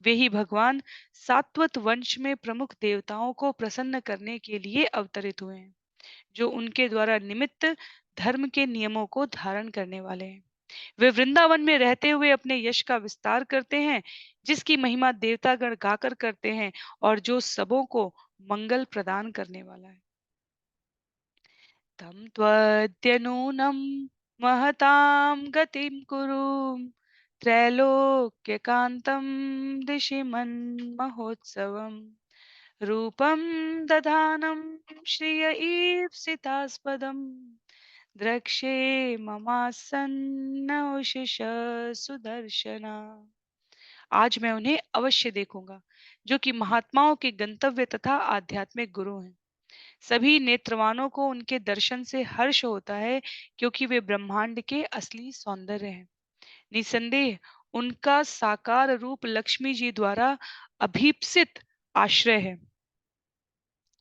वे ही भगवान सात्वत वंश में प्रमुख देवताओं को प्रसन्न करने के लिए अवतरित हुए हैं, जो उनके द्वारा निमित्त धर्म के नियमों को धारण करने वाले हैं। वे वृंदावन में रहते हुए अपने यश का विस्तार करते हैं, जिसकी महिमा देवतागण गाकर करते हैं और जो सबों को मंगल प्रदान करने वाला है। तम त्वद्यनूनं महतां गतिं कुरु त्रैलोक्यकान्तं दिशि मन्महोत्सवम् रूपं दधानं श्रिय ईप्सितास्पदम् द्रक्ष्ये ममासन्न उषिष सुदर्शना। आज मैं उन्हें अवश्य देखूंगा जो कि महात्माओं के गंतव्य तथा आध्यात्मिक गुरु हैं। सभी नेत्रवानों को उनके दर्शन से हर्ष होता है क्योंकि वे ब्रह्मांड के असली सौंदर्य हैं। निसंदेह उनका साकार रूप लक्ष्मी जी द्वारा अभीप्सित आश्रय है।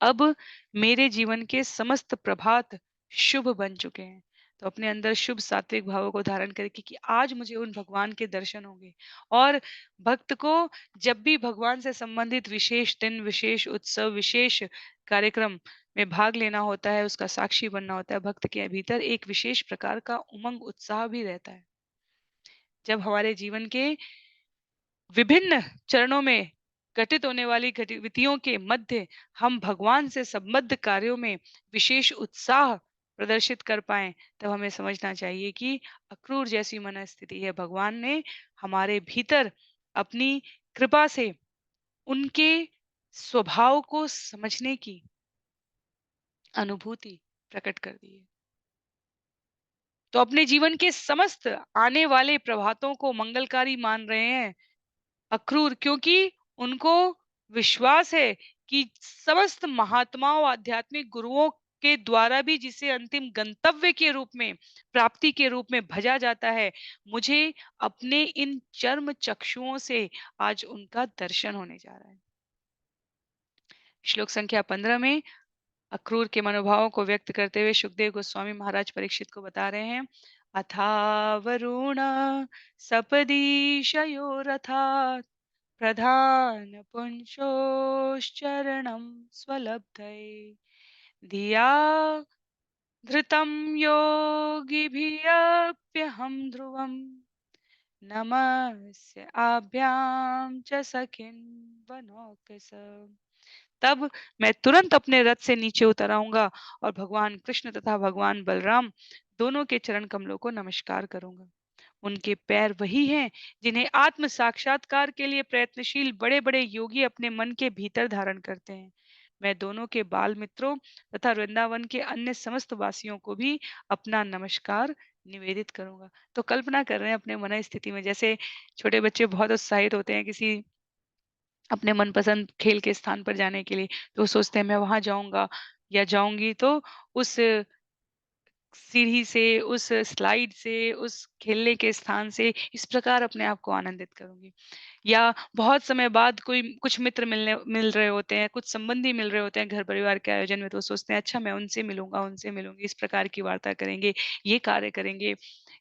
अब मेरे जीवन के समस्त प्रभात शुभ बन चुके हैं। तो अपने अंदर शुभ सात्विक भावों को धारण करके कि आज मुझे उन भगवान के दर्शन होंगे। और भक्त को जब भी भगवान से संबंधित विशेष दिन, विशेष उत्सव, विशेष कार्यक्रम में भाग लेना होता है, उसका साक्षी बनना होता है, भक्त के भीतर एक विशेष प्रकार का उमंग उत्साह भी रहता है। जब हमारे जीवन के विभिन्न चरणों में घटित होने वाली गतिविधियों के मध्य हम भगवान से संबद्ध कार्यों में विशेष उत्साह प्रदर्शित कर पाए, तब हमें समझना चाहिए कि अक्रूर जैसी मनस्थिति है। भगवान ने हमारे भीतर अपनी कृपा से उनके स्वभाव को समझने की अनुभूति प्रकट कर दी है। तो अपने जीवन के समस्त आने वाले प्रभातों को मंगलकारी मान रहे हैं अक्रूर, क्योंकि उनको विश्वास है कि समस्त महात्माओं आध्यात्मिक गुरुओं के द्वारा भी जिसे अंतिम गंतव्य के रूप में प्राप्ति के रूप में भजा जाता है, मुझे अपने इन चर्म चक्षुओं से आज उनका दर्शन होने जा रहा है। श्लोक संख्या 15 में अक्रूर के मनोभावों को व्यक्त करते हुए सुखदेव गोस्वामी महाराज परीक्षित को बता रहे हैं, अथावरुण सपदीशयोरथात् प्रधान पुंसोश्चरणं स्वलब्धये धिया धृतं योगिभिरप्यहं ध्रुवम् नमस्य आभ्याम च सखिन वनौकस। तब मैं तुरंत अपने रथ से नीचे उतर आऊंगा और भगवान कृष्ण तथा भगवान बलराम दोनों के चरण कमलों को नमस्कार करूंगा। उनके पैर वही हैं जिन्हें आत्म साक्षात्कार के लिए प्रयत्नशील बड़े बड़े योगी अपने मन के भीतर धारण करते हैं। मैं दोनों के बाल मित्रों तथा वृंदावन के अन्य समस्त वासियों को भी अपना नमस्कार निवेदित करूंगा। तो कल्पना कर रहे हैं अपने मन स्थिति में, जैसे छोटे बच्चे बहुत उत्साहित होते हैं किसी अपने मनपसंद खेल के स्थान पर जाने के लिए, तो वो सोचते हैं मैं वहां जाऊंगा या जाऊंगी तो उस सीढ़ी से, उस स्लाइड से, उस खेलने के स्थान से इस प्रकार अपने आप को आनंदित करूंगी। या बहुत समय बाद कोई कुछ मित्र मिल रहे होते हैं, कुछ संबंधी मिल रहे होते हैं घर परिवार के आयोजन में, तो सोचते हैं अच्छा मैं उनसे मिलूंगा, उनसे मिलूंगी, इस प्रकार की वार्ता करेंगे, ये कार्य करेंगे,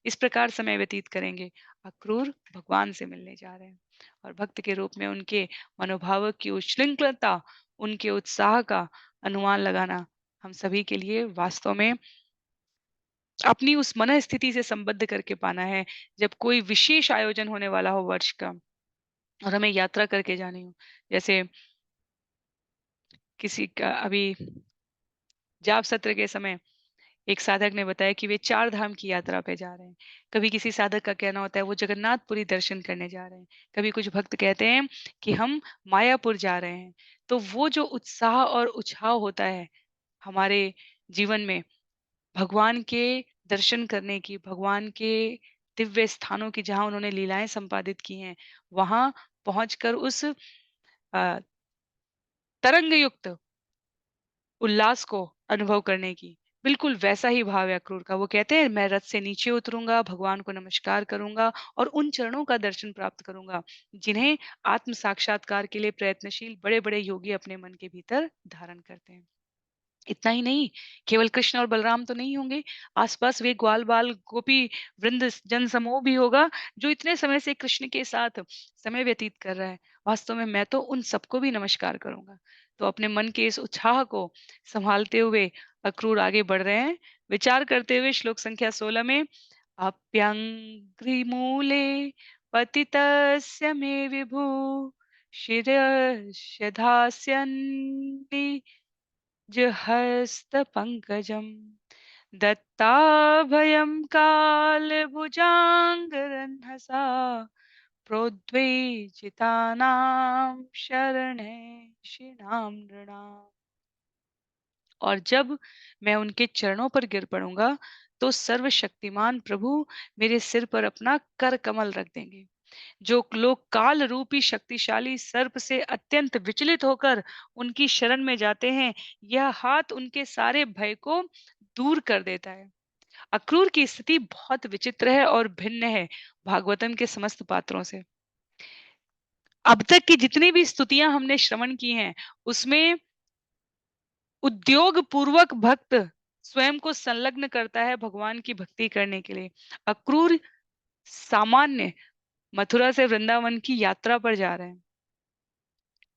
इस प्रकार समय व्यतीत करेंगे। अक्रूर भगवान से मिलने जा रहे हैं और भक्त के रूप में उनके मनोभाव की उच्छृंखलता, उनके उत्साह का अनुमान लगाना हम सभी के लिए वास्तव में अपनी उस मन स्थिति से संबद्ध करके पाना है। जब कोई विशेष आयोजन होने वाला हो वर्ष का और हमें यात्रा करके जानी हो, जैसे किसी का अभी जाप सत्र के समय एक साधक ने बताया कि वे 4 धाम की यात्रा पे जा रहे हैं। कभी किसी साधक का कहना होता है वो जगन्नाथपुरी दर्शन करने जा रहे हैं। कभी कुछ भक्त कहते हैं कि हम मायापुर जा रहे हैं। तो वो जो उत्साह और उछाव होता है हमारे जीवन में भगवान के दर्शन करने की, भगवान के दिव्य स्थानों की जहाँ उन्होंने लीलाएं संपादित की हैं, वहां पहुंचकर उस तरंग युक्त उल्लास को अनुभव करने की, बिल्कुल वैसा ही भाव है अक्रूर का। वो कहते हैं मैं रथ से नीचे उतरूंगा, भगवान को नमस्कार करूंगा और उन चरणों का दर्शन प्राप्त करूंगा जिन्हें आत्म साक्षात्कार के लिए प्रयत्नशील बड़े बड़े योगी अपने मन के भीतर धारण करते हैं। इतना ही नहीं, केवल कृष्ण और बलराम तो नहीं होंगे, आसपास वे ग्वाल बाल गोपी वृंद जन समूह भी होगा जो इतने समय से कृष्ण के साथ समय व्यतीत कर रहा है। वास्तव में मैं तो उन सबको भी नमस्कार करूंगा। तो अपने मन के इस उत्साह को संभालते हुए अक्रूर आगे बढ़ रहे हैं, विचार करते हुए श्लोक संख्या 16 में अप्यंग्रिमूले पतितस्य मे विभु शिरस्य धास्यन्नि जहस्तपङ्कजम् दत्ताभयं कालभुजाङ्गरन्हसा प्रोद्वेजितानां शरणैषिणां नृणाम्। और जब मैं उनके चरणों पर गिर पड़ूंगा तो सर्वशक्तिमान प्रभु मेरे सिर पर अपना कर कमल रख देंगे। जो लोग काल रूपी शक्तिशाली सर्प से अत्यंत विचलित होकर उनकी शरण में जाते हैं, यह हाथ उनके सारे भय को दूर कर देता है। अक्रूर की स्थिति बहुत विचित्र है और भिन्न है भागवतम के समस्त पात्रों से। अब तक की जितनी भी स्तुतियां हमने श्रवण की हैं, उसमें उद्योग पूर्वक भक्त स्वयं को संलग्न करता है भगवान की भक्ति करने के लिए। अक्रूर सामान्य मथुरा से वृंदावन की यात्रा पर जा रहे हैं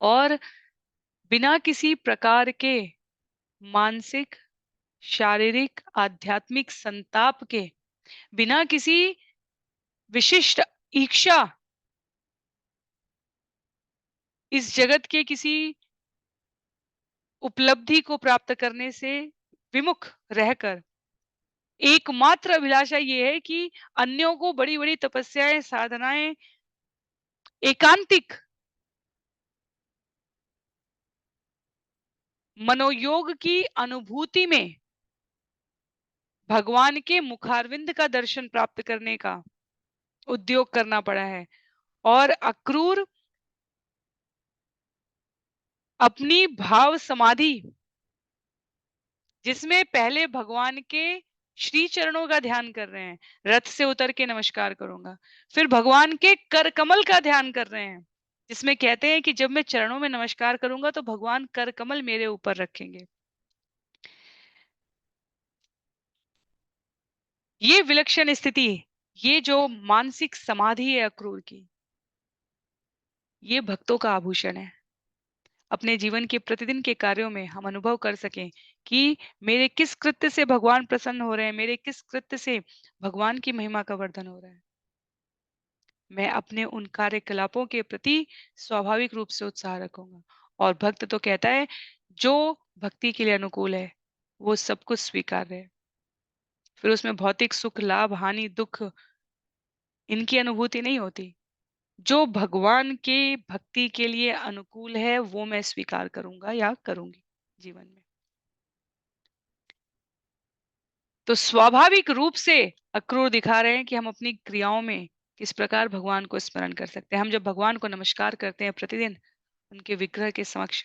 और बिना किसी प्रकार के मानसिक, शारीरिक, आध्यात्मिक संताप के, बिना किसी विशिष्ट इच्छा, इस जगत के किसी उपलब्धि को प्राप्त करने से विमुख रहकर एकमात्र अभिलाषा ये है कि अन्यों को बड़ी बड़ी तपस्याएं, साधनाएं, एकांतिक मनोयोग की अनुभूति में भगवान के मुखारविंद का दर्शन प्राप्त करने का उद्योग करना पड़ा है। और अक्रूर अपनी भाव समाधि, जिसमें पहले भगवान के श्री चरणों का ध्यान कर रहे हैं, रथ से उतर के नमस्कार करूंगा, फिर भगवान के कर कमल का ध्यान कर रहे हैं, जिसमें कहते हैं कि जब मैं चरणों में नमस्कार करूंगा तो भगवान कर कमल मेरे ऊपर रखेंगे। ये विलक्षण स्थिति, ये जो मानसिक समाधि है अक्रूर की, ये भक्तों का आभूषण है। अपने जीवन के प्रतिदिन के कार्यों में हम अनुभव कर सकें कि मेरे किस कृत्य से भगवान प्रसन्न हो रहे हैं, मेरे किस कृत्य से भगवान की महिमा का वर्धन हो रहा है। मैं अपने उन कार्यकलापों के प्रति स्वाभाविक रूप से उत्साह रखूंगा। और भक्त तो कहता है, जो भक्ति के लिए अनुकूल है वो सब कुछ स्वीकार्य है। फिर उसमें भौतिक सुख, लाभ, हानि, दुख, इनकी अनुभूति नहीं होती। जो भगवान के भक्ति के लिए अनुकूल है वो मैं स्वीकार करूंगा या करूंगी जीवन में। तो स्वाभाविक रूप से अक्रूर दिखा रहे हैं कि हम अपनी क्रियाओं में किस प्रकार भगवान को स्मरण कर सकते हैं। हम जब भगवान को नमस्कार करते हैं प्रतिदिन उनके विग्रह के समक्ष,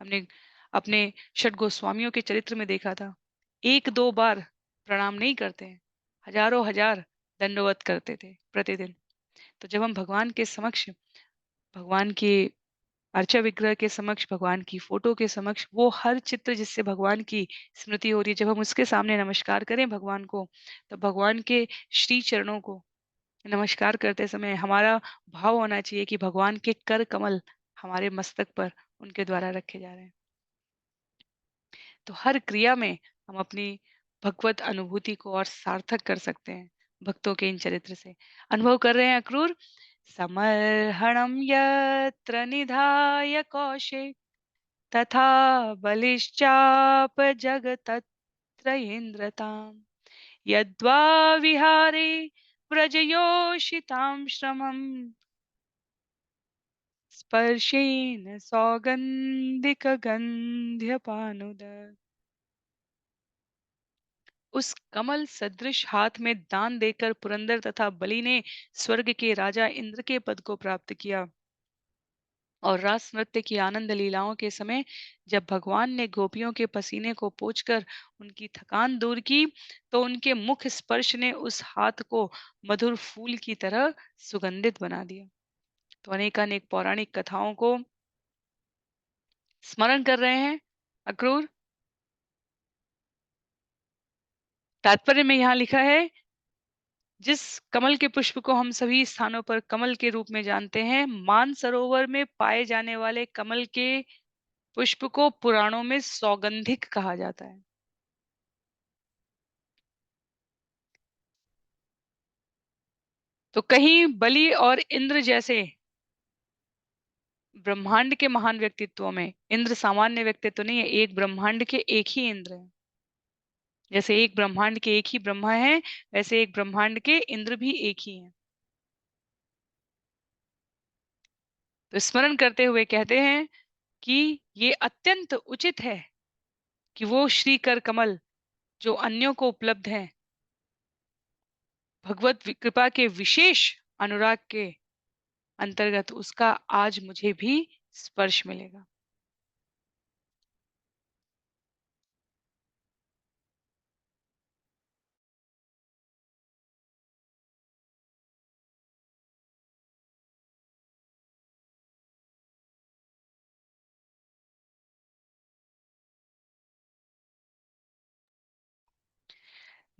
हमने अपने षट गोस्वामियों के चरित्र में देखा था, एक दो बार प्रणाम नहीं करते हैं, हजारों हजार दंडवत करते थे प्रतिदिन। तो जब हम भगवान के समक्ष, भगवान के अर्चा विग्रह के समक्ष, भगवान की फोटो के समक्ष, वो हर चित्र जिससे भगवान की स्मृति हो रही है, जब हम उसके सामने नमस्कार करें भगवान को, तो भगवान के श्री चरणों को नमस्कार करते समय हमारा भाव होना चाहिए कि भगवान के कर कमल हमारे मस्तक पर उनके द्वारा रखे जा रहे हैं। तो हर क्रिया में हम अपनी भगवत अनुभूति को और सार्थक कर सकते हैं भक्तों के इन चरित्र से। अनुभव कर रहे हैं अक्रूर, समर्हणम यत्र निधाय कौशे तथा बलिश्चाप जगतत्र इन्द्रताम् यद्वा विहारे व्रजयोषितां श्रमम् स्पर्शेन सौगन्धिकगन्ध्यपानुद। उस कमल सदृश हाथ में दान देकर पुरंदर तथा बलि ने स्वर्ग के राजा इंद्र के पद को प्राप्त किया। और रास नृत्य की आनंद लीलाओं के समय जब भगवान ने गोपियों के पसीने को पोंछकर उनकी थकान दूर की, तो उनके मुख स्पर्श ने उस हाथ को मधुर फूल की तरह सुगंधित बना दिया। तो अनेकानेक पौराणिक कथाओं को स्मरण कर रहे हैं अक्रूर। तात्पर्य में यहाँ लिखा है, जिस कमल के पुष्प को हम सभी स्थानों पर कमल के रूप में जानते हैं, मानसरोवर में पाए जाने वाले कमल के पुष्प को पुराणों में सौगंधिक कहा जाता है। तो कहीं बलि और इंद्र जैसे ब्रह्मांड के महान व्यक्तित्वों में इंद्र सामान्य व्यक्तित्व नहीं है, एक ब्रह्मांड के एक ही इंद्र है। जैसे एक ब्रह्मांड के एक ही ब्रह्मा है, वैसे एक ब्रह्मांड के इंद्र भी एक ही हैं। तो स्मरण करते हुए कहते हैं कि ये अत्यंत उचित है कि वो श्री कर कमल जो अन्यों को उपलब्ध है, भगवत कृपा के विशेष अनुराग के अंतर्गत, उसका आज मुझे भी स्पर्श मिलेगा।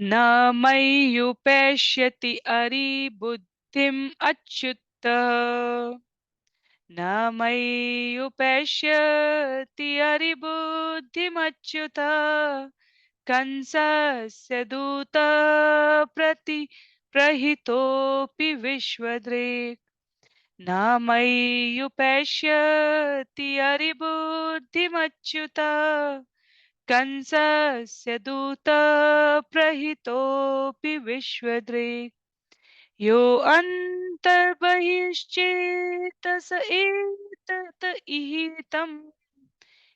न मय्युपैष्यति अरिबुद्धिम् अच्युतः, न मय्युपैष्यति अरिबुद्धिमच्युतः कंसस्य प्रहितोऽपि विश्वदृक्। न मय्युपैष्यति अरिबुद्धिमच्युतः कंसस्य प्रहितोऽपि विश्वदृक्। यो अन्तर्बहिश्चेतस एतत इहितं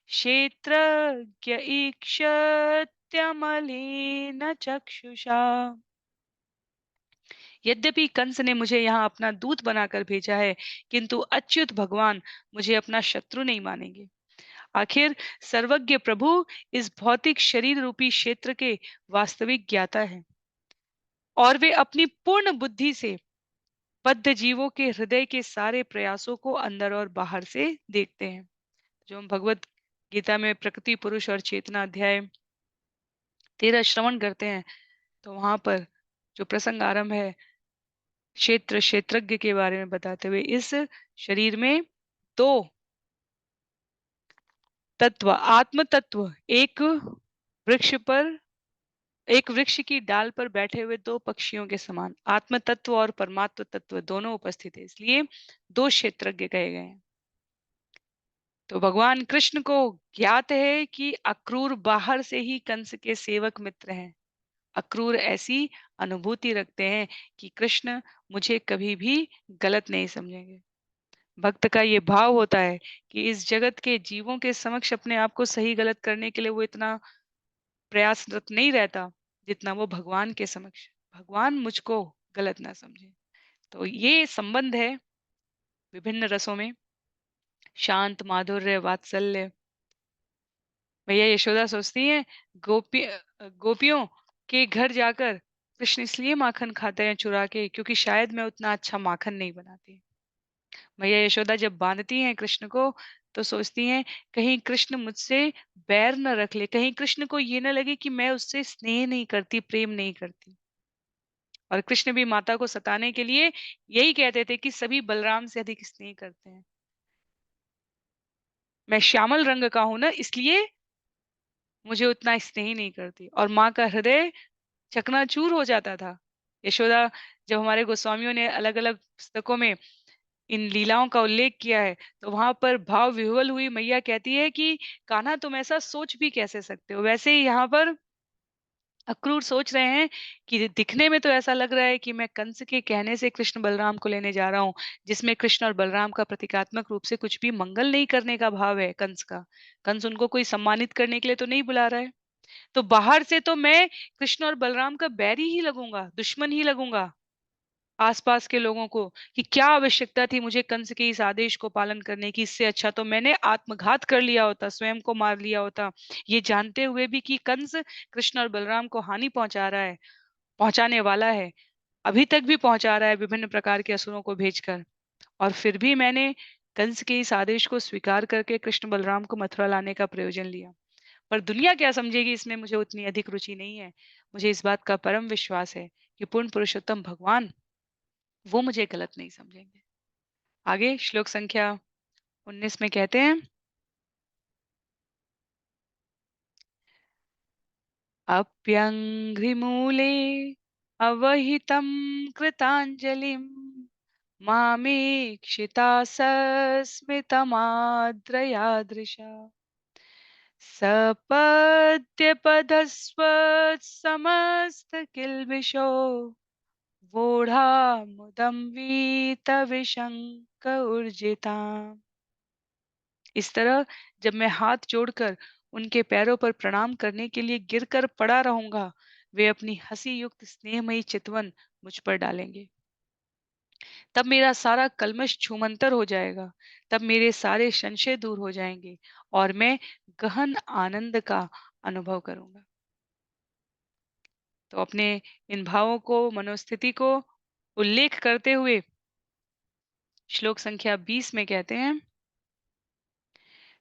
क्षेत्रज्ञ ईक्षत नित्यमलिन चक्षुषा। यद्यपि कंस ने मुझे यहाँ अपना दूत बनाकर भेजा है, किंतु अच्युत भगवान मुझे अपना शत्रु नहीं मानेंगे। आखिर सर्वज्ञ प्रभु इस भौतिक शरीर रूपी क्षेत्र के वास्तविक ज्ञाता है, और वे अपनी पूर्ण बुद्धि से बद्ध जीवों के हृदय के सारे प्रयासों को अंदर और बाहर से देखते हैं। जो हम भगवत गीता में प्रकृति पुरुष और चेतना अध्याय 13 श्रवण करते हैं, तो वहां पर जो प्रसंग आरंभ है क्षेत्र क्षेत्रज्ञ के बारे में बताते हुए, इस शरीर में दो तत्व, आत्म तत्व एक वृक्ष पर, एक वृक्ष की डाल पर बैठे हुए दो पक्षियों के समान आत्म तत्व और परमात्म तत्व दोनों उपस्थित है, इसलिए दो क्षेत्रज्ञ कहे गए हैं। तो भगवान कृष्ण को ज्ञात है कि अक्रूर बाहर से ही कंस के सेवक मित्र हैं। अक्रूर ऐसी अनुभूति रखते हैं कि कृष्ण मुझे कभी भी गलत नहीं समझेंगे। भक्त का ये भाव होता है कि इस जगत के जीवों के समक्ष अपने आप को सही गलत करने के लिए वो इतना प्रयासरत नहीं रहता, जितना वो भगवान के समक्ष, भगवान मुझको गलत ना समझे। तो ये संबंध है विभिन्न रसों में, शांत, माधुर्य, वात्सल्य। भैया यशोदा सोचती है गोपियों के घर जाकर कृष्ण इसलिए माखन खाते हैं चुरा के, क्योंकि शायद मैं उतना अच्छा माखन नहीं बनाती। भैया यशोदा जब बांधती हैं कृष्ण को, तो सोचती हैं कहीं कृष्ण मुझसे बैर न रख ले, कहीं कृष्ण को ये न लगे कि मैं उससे स्नेह नहीं करती, प्रेम नहीं करती। और कृष्ण भी माता को सताने के लिए यही कहते थे कि सभी बलराम से अधिक स्नेह करते हैं, मैं श्यामल रंग का हूं ना, इसलिए मुझे उतना स्नेह नहीं करती। और माँ का हृदय चकनाचूर हो जाता था। यशोदा, जब हमारे गोस्वामियों ने अलग अलग पुस्तकों में इन लीलाओं का उल्लेख किया है, तो वहां पर भाव विह्वल हुई मैया कहती है कि कान्हा तुम ऐसा सोच भी कैसे सकते हो। वैसे ही यहाँ पर अक्रूर सोच रहे हैं कि दिखने में तो ऐसा लग रहा है कि मैं कंस के कहने से कृष्ण बलराम को लेने जा रहा हूँ, जिसमें कृष्ण और बलराम का प्रतीकात्मक रूप से कुछ भी मंगल नहीं करने का भाव है कंस का। कंस उनको कोई सम्मानित करने के लिए तो नहीं बुला रहा है। तो बाहर से तो मैं कृष्ण और बलराम का बैरी ही लगूंगा, दुश्मन ही लगूंगा आसपास के लोगों को, कि क्या आवश्यकता थी मुझे कंस के इस आदेश को पालन करने की। इससे अच्छा तो मैंने आत्मघात कर लिया होता, स्वयं को मार लिया होता, ये जानते हुए भी कि कंस कृष्ण और बलराम को हानि पहुंचा रहा है, पहुंचाने वाला है, अभी तक भी पहुंचा रहा है विभिन्न प्रकार के असुरों को भेजकर। और फिर भी मैंने कंस के इस आदेश को स्वीकार करके कृष्ण बलराम को मथुरा लाने का प्रयोजन लिया। पर दुनिया क्या समझेगी इसमें मुझे उतनी अधिक रुचि नहीं है। मुझे इस बात का परम विश्वास है कि पूर्ण पुरुषोत्तम भगवान वो मुझे गलत नहीं समझेंगे। आगे श्लोक संख्या 19 में कहते हैं, अप्यङ्घ्रिमूले अवहितं कृताञ्जलिं मामेक्षितासस्मितमाद्रयादृशा सपद्यपदस्वत्समस्तकिल्बिषो वोढामुदं वीतविशङ्क ऊर्जिता। इस तरह जब मैं हाथ जोड़कर उनके पैरों पर प्रणाम करने के लिए गिरकर पड़ा रहूंगा, वे अपनी हंसी युक्त स्नेहमयी चितवन मुझ पर डालेंगे। तब मेरा सारा कल्मश छूमंतर हो जाएगा, तब मेरे सारे संशय दूर हो जाएंगे और मैं गहन आनंद का अनुभव करूंगा। तो अपने इन भावों को, मनोस्थिति को उल्लेख करते हुए श्लोक संख्या 20 में कहते हैं,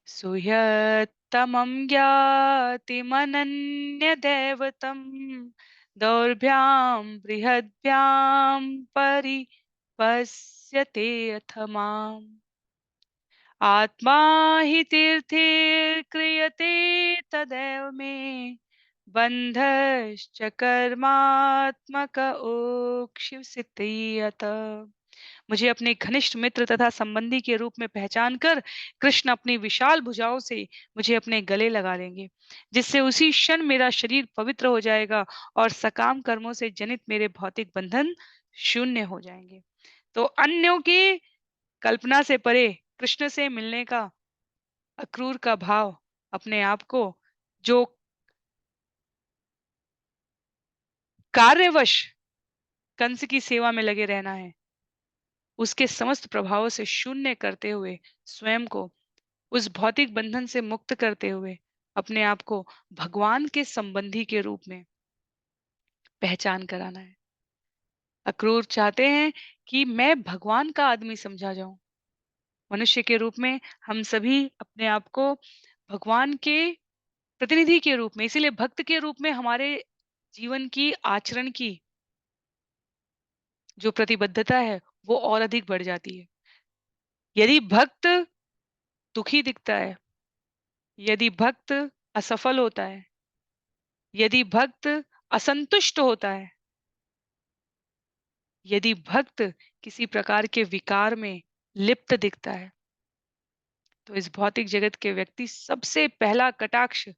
सुह्यतमं ज्ञातिमनन्यदैवतं दौर्भ्यां बृहद्भ्यां परिपश्यते अथ माम् आत्मा हि तीर्थैर्क्रियते तदैव मे बन्धश्च कर्मात्मक ओक्षिसितयत। मुझे अपने घनिष्ठ मित्र तथा संबंधी के रूप में पहचान कर कृष्ण अपनी विशाल भुजाओं से मुझे अपने गले लगा लेंगे, जिससे उसी क्षण मेरा शरीर पवित्र हो जाएगा और सकाम कर्मों से जनित मेरे भौतिक बंधन शून्य हो जाएंगे। तो अन्यों की कल्पना से परे कृष्ण से मिलने का, अक्रूर का भाव अपने आप को जो कार्यवश कंस की सेवा में लगे रहना है, उसके समस्त प्रभावों से शून्य करते हुए स्वयं को उस भौतिक बंधन से मुक्त करते हुए अपने आप को भगवान के संबंधी के रूप में पहचान कराना है। अक्रूर चाहते हैं कि मैं भगवान का आदमी समझा जाऊं। मनुष्य के रूप में हम सभी अपने आप को भगवान के प्रतिनिधि के रूप में, इसीलिए भक्त के रूप में हमारे जीवन की आचरण की जो प्रतिबद्धता है वो और अधिक बढ़ जाती है। यदि भक्त दुखी दिखता है, यदि भक्त असफल होता है, यदि भक्त असंतुष्ट होता है, यदि भक्त किसी प्रकार के विकार में लिप्त दिखता है, तो इस भौतिक जगत के व्यक्ति सबसे पहला कटाक्ष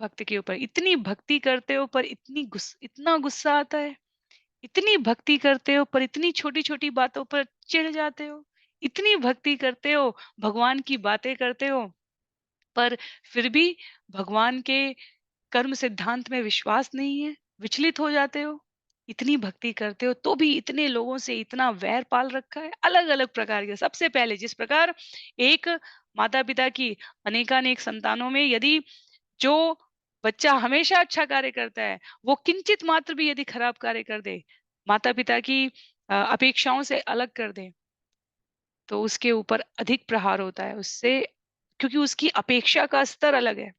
भक्त के ऊपर, इतनी भक्ति करते हो पर इतना गुस्सा आता है, इतनी भक्ति करते हो पर इतनी छोटी-छोटी बातों पर चिढ़ जाते हो, इतनी भक्ति करते हो, भगवान की बातें करते हो, पर फिर भी भगवान के कर्म सिद्धांत में विश्वास नहीं है, विचलित हो जाते हो। इतनी भक्ति करते हो तो भी इतने लोगों से इतना वैर पाल रखा है, अलग-अलग प्रकार के। सबसे पहले जिस प्रकार एक माता-पिता की अनेकानेक संतानों में यदि जो बच्चा हमेशा अच्छा कार्य करता है, वो किंचित मात्र भी यदि खराब कार्य कर दे, माता-पिता की अपेक्षाओं से अलग कर दे, तो उसके ऊपर अधिक प्रहार होता है उससे, क्योंकि उसकी अपेक्षा का स्तर अलग है।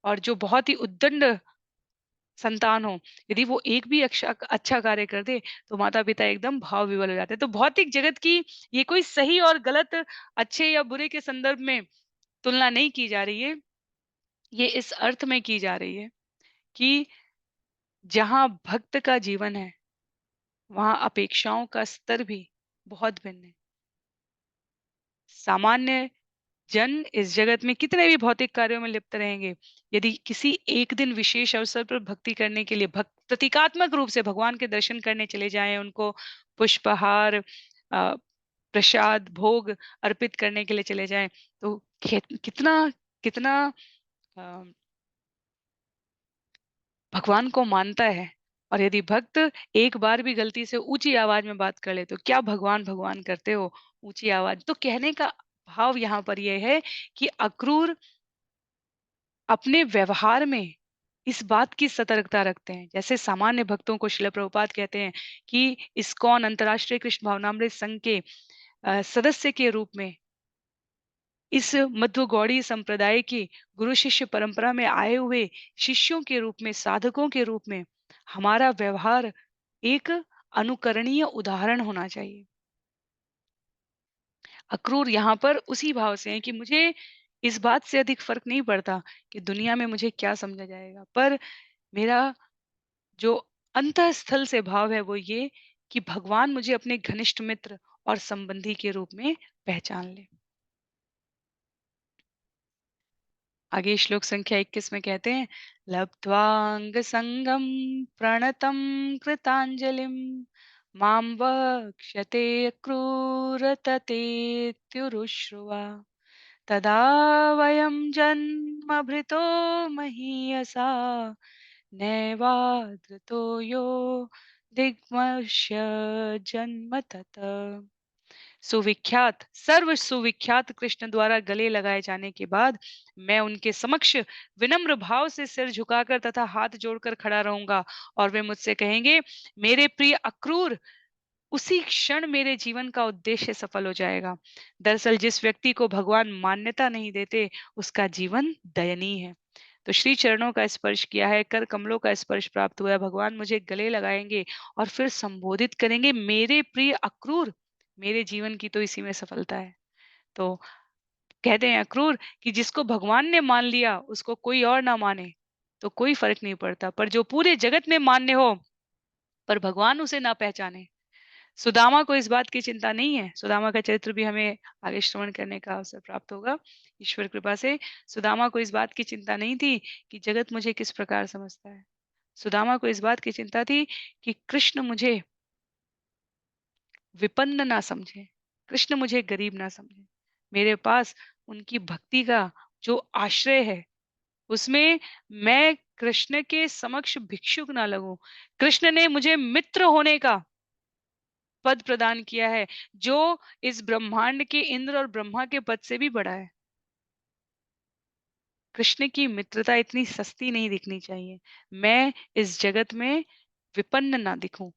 और जो बहुत ही उद्दंड संतान हो, यदि वो एक भी अच्छा कार्य कर दे, तो माता-पिता एकदम भाव विवल हो जाते हैं। तो भौतिक जगत की ये कोई सही और गलत, अच्छे या बुरे के संदर्भ में तुलना नहीं की जा रही है। ये इस अर्थ में की जा रही है कि जहाँ भक्त का जीवन है, वहाँ अपेक्षाओं का स्तर भी बहुत भिन्न है। सामान्य जन इस जगत में कितने भी भौतिक कार्यों में लिप्त रहेंगे, यदि किसी एक दिन विशेष अवसर पर भक्ति करने के लिए प्रतीकात्मक रूप से भगवान के दर्शन करने चले जाएं, उनको पुष्पहार, प्रसाद, भोग अर्पित करने के लिए चले जाएं, तो कितना कितना अ, भगवान को मानता है। और यदि भक्त एक बार भी गलती से ऊंची आवाज में बात कर ले, तो क्या भगवान भगवान करते हो ऊंची आवाज। तो कहने का भाव यहाँ पर यह है कि अक्रूर अपने व्यवहार में इस बात की सतर्कता रखते हैं। जैसे सामान्य भक्तों को शिल प्रभुपाद कहते हैं कि इस्कॉन अंतर्राष्ट्रीय कृष्ण भावनामृत संघ के सदस्य के रूप में इस मध्व गौड़ी संप्रदाय की गुरु शिष्य परंपरा में आए हुए शिष्यों के रूप में, साधकों के रूप में हमारा व्यवहार एक अनुकरणीय उदाहरण होना चाहिए। अक्रूर यहाँ पर उसी भाव से है कि मुझे इस बात से अधिक फर्क नहीं पड़ता कि दुनिया में मुझे क्या समझा जाएगा, पर मेरा जो अंतःस्थल से भाव है वो ये कि भगवान मुझे अपने घनिष्ठ मित्र और संबंधी के रूप में पहचान ले। आगे श्लोक संख्या 21 में कहते हैं, लब्ध्वांग संगम प्रणतम कृतांजलिम मां वक्ष्यते क्रूरततेत्युरुश्रुवा तदा वयं जन्मभृतो महीयसा नैवादृतो यो दिग्मस्य जन्म तत। सुविख्यात, सर्व सुविख्यात कृष्ण द्वारा गले लगाए जाने के बाद मैं उनके समक्ष विनम्र भाव से सिर झुकाकर तथा हाथ जोड़कर खड़ा रहूंगा और वे मुझसे कहेंगे, मेरे प्रिय अक्रूर, उसी क्षण मेरे जीवन का उद्देश्य सफल हो जाएगा। दरअसल जिस व्यक्ति को भगवान मान्यता नहीं देते, उसका जीवन दयनीय है। तो श्री चरणों का स्पर्श किया है, कर कमलों का स्पर्श प्राप्त हुआ है, भगवान मुझे गले लगाएंगे और फिर संबोधित करेंगे, मेरे प्रिय अक्रूर, मेरे जीवन की तो इसी में सफलता है। तो कहते हैं अक्रूर कि जिसको भगवान ने मान लिया, उसको कोई और ना माने तो कोई फर्क नहीं पड़ता, पर जो पूरे जगत में मान्य हो पर भगवान उसे ना पहचाने। सुदामा को इस बात की चिंता नहीं है। सुदामा का चरित्र भी हमें आगे श्रवण करने का अवसर प्राप्त होगा ईश्वर कृपा से। सुदामा को इस बात की चिंता नहीं थी कि जगत मुझे किस प्रकार समझता है। सुदामा को इस बात की चिंता थी कि कृष्ण मुझे विपन्न ना समझे, कृष्ण मुझे गरीब ना समझे। मेरे पास उनकी भक्ति का जो आश्रय है, उसमें मैं कृष्ण के समक्ष भिक्षुक ना लगूं। कृष्ण ने मुझे मित्र होने का पद प्रदान किया है, जो इस ब्रह्मांड के इंद्र और ब्रह्मा के पद से भी बड़ा है। कृष्ण की मित्रता इतनी सस्ती नहीं दिखनी चाहिए। मैं इस जगत में विपन्न ना दिखूं।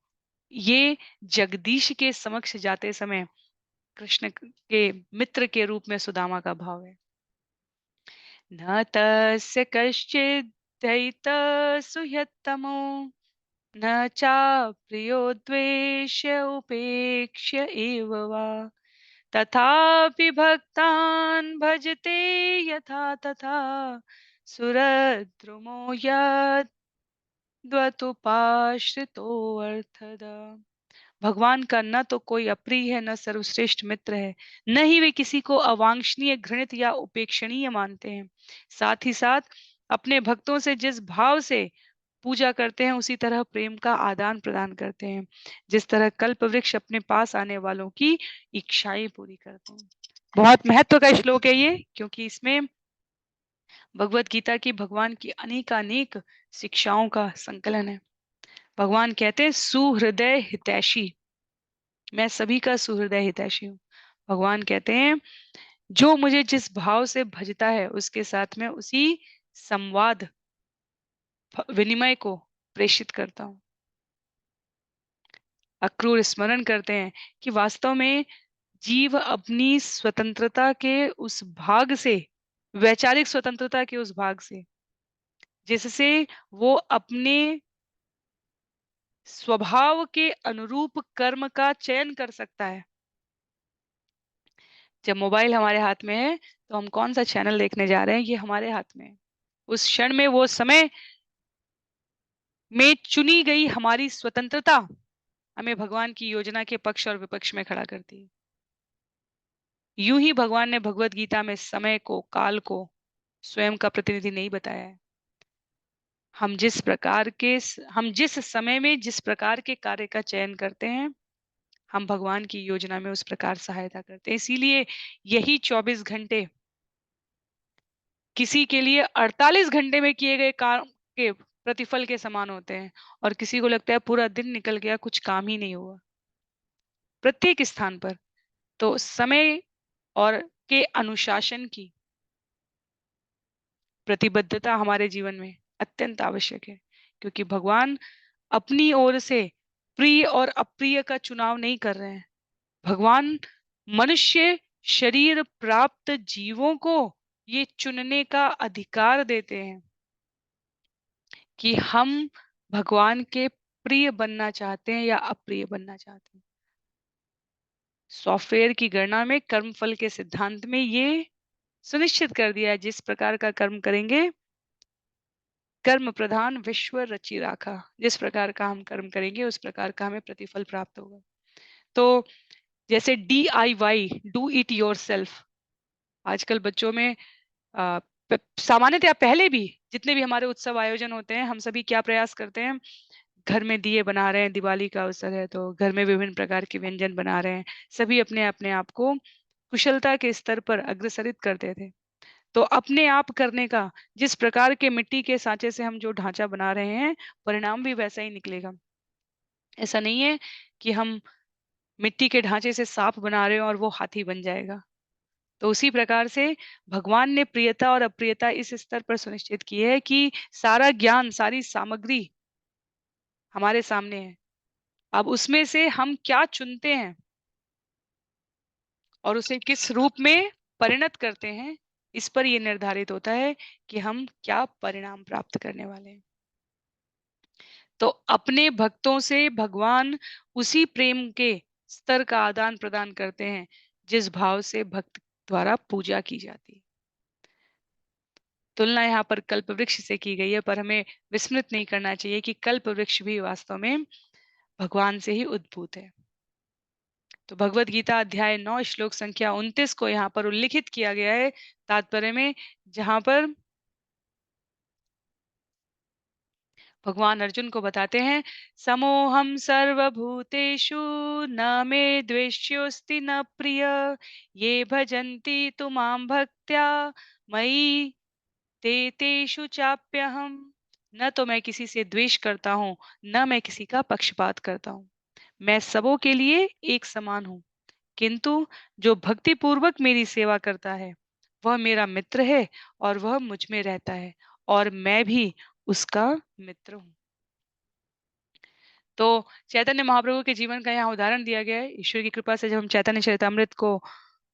ये जगदीश के समक्ष जाते समय कृष्ण के मित्र के रूप में सुदामा का भाव है। न तस्य कश्चिद् दयितः सुहृत्तमो न चाप्रियो द्वेष्य उपेक्ष्य एव वा तथापि भक्तान् भजते यथा तथा सुरद्रुमो यद्वतुपाश्रितोऽर्थदा। भगवान का न तो कोई अप्रिय है, न सर्वश्रेष्ठ मित्र है, न ही वे किसी को अवांछनीय, घृणित या उपेक्षणीय मानते हैं। साथ ही साथ अपने भक्तों से जिस भाव से पूजा करते हैं, उसी तरह प्रेम का आदान प्रदान करते हैं, जिस तरह कल्प वृक्ष अपने पास आने वालों की इच्छाएं पूरी करते हैं। बहुत महत्व का श्लोक है ये, क्योंकि इसमें भगवत गीता की भगवान की अनेकानेक शिक्षाओं का संकलन है। भगवान कहते हैं सुहृदय हितैषी, मैं सभी का सुहृदय हितैषी हूँ। भगवान कहते हैं जो मुझे जिस भाव से भजता है, उसके साथ में उसी संवाद विनिमय को प्रेषित करता हूँ। अक्रूर स्मरण करते हैं कि वास्तव में जीव अपनी स्वतंत्रता के उस भाग से, वैचारिक स्वतंत्रता के उस भाग से, जिससे वो अपने स्वभाव के अनुरूप कर्म का चयन कर सकता है। जब मोबाइल हमारे हाथ में है, तो हम कौन सा चैनल देखने जा रहे हैं, ये हमारे हाथ में है। उस क्षण में, वो समय में चुनी गई हमारी स्वतंत्रता हमें भगवान की योजना के पक्ष और विपक्ष में खड़ा करती है। यूं ही भगवान ने भगवत गीता में समय को, काल को स्वयं का प्रतिनिधि नहीं बताया है। हम जिस समय में जिस प्रकार के कार्य का चयन करते हैं, हम भगवान की योजना में उस प्रकार सहायता करते हैं। इसीलिए यही 24 घंटे किसी के लिए 48 घंटे में किए गए काम के प्रतिफल के समान होते हैं, और किसी को लगता है पूरा दिन निकल गया, कुछ काम ही नहीं हुआ। प्रत्येक स्थान पर तो समय और के अनुशासन की प्रतिबद्धता हमारे जीवन में अत्यंत आवश्यक है, क्योंकि भगवान अपनी ओर से प्रिय और अप्रिय का चुनाव नहीं कर रहे हैं। भगवान मनुष्य शरीर प्राप्त जीवों को ये चुनने का अधिकार देते हैं कि हम भगवान के प्रिय बनना चाहते हैं या अप्रिय बनना चाहते हैं। सॉफ्टवेयर की गणना में कर्मफल के सिद्धांत में ये सुनिश्चित कर दिया है, जिस प्रकार का कर्म करेंगे, कर्म प्रधान विश्व रचि राखा, जिस प्रकार का हम कर्म करेंगे उस प्रकार का हमें प्रतिफल प्राप्त होगा। तो जैसे DIY, do it your self, आजकल बच्चों में सामान्यतया पहले भी जितने भी हमारे उत्सव आयोजन होते हैं, हम सभी क्या प्रयास करते हैं, घर में दिए बना रहे हैं, दिवाली का अवसर है तो घर में विभिन्न प्रकार के व्यंजन बना रहे हैं, सभी अपने अपने आप को कुशलता के स्तर पर अग्रसरित करते थे। तो अपने आप करने का, जिस प्रकार के मिट्टी के सांचे से हम जो ढांचा बना रहे हैं, परिणाम भी वैसा ही निकलेगा। ऐसा नहीं है कि हम मिट्टी के ढांचे से सांप बना रहे हैं और वो हाथी बन जाएगा। तो उसी प्रकार से भगवान ने प्रियता और अप्रियता इस स्तर पर सुनिश्चित की है कि सारा ज्ञान, सारी सामग्री हमारे सामने है। अब उसमें से हम क्या चुनते हैं और उसे किस रूप में परिणत करते हैं, इस पर यह निर्धारित होता है कि हम क्या परिणाम प्राप्त करने वाले हैं। तो अपने भक्तों से भगवान उसी प्रेम के स्तर का आदान प्रदान करते हैं, जिस भाव से भक्त द्वारा पूजा की जाती है। तुलना यहाँ पर कल्प वृक्ष से की गई है, पर हमें विस्मृत नहीं करना चाहिए कि कल्प वृक्ष भी वास्तव में भगवान से ही उद्भूत है। तो भगवत गीता अध्याय 9 श्लोक संख्या 29 को यहाँ पर उल्लिखित किया गया है तात्पर्य में, जहां पर भगवान अर्जुन को बताते हैं, समोहम सर्वभूतेषु न मे द्वेष्योस्ति न प्रिय, ये भजन्ति तु मां भक्त्या मयि ते तेषु चाप्यहम्। न तो मैं किसी से द्वेष करता हूँ, न मैं किसी का पक्षपात करता हूँ। मैं सबों के लिए एक समान हूँ। किंतु जो भक्ति पूर्वक मेरी सेवा करता है, वह मेरा मित्र है और वह मुझ में रहता है और मैं भी उसका मित्र हूँ। तो चैतन्य महाप्रभु के जीवन का यहाँ उदाहरण दिया गया है। ईश्वर की कृपा से जब हम चैतन्य चरितामृत को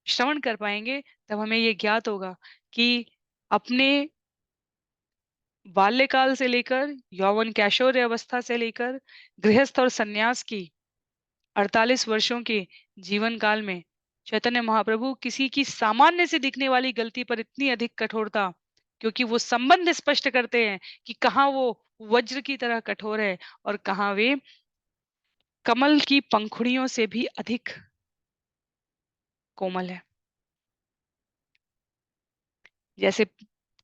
श्रवण कर पाएंगे, तब हमें ये ज्ञात होगा कि अपने बाल्यकाल से लेकर यौवन कैशोर्य अवस्था से लेकर गृहस्थ और सन्यास की 48 वर्षों के जीवन काल में चैतन्य महाप्रभु किसी की सामान्य से दिखने वाली गलती पर इतनी अधिक कठोरता, क्योंकि वो संबंध स्पष्ट करते हैं कि कहाँ वो वज्र की तरह कठोर है और कहाँ वे कमल की पंखुड़ियों से भी अधिक कोमल है। जैसे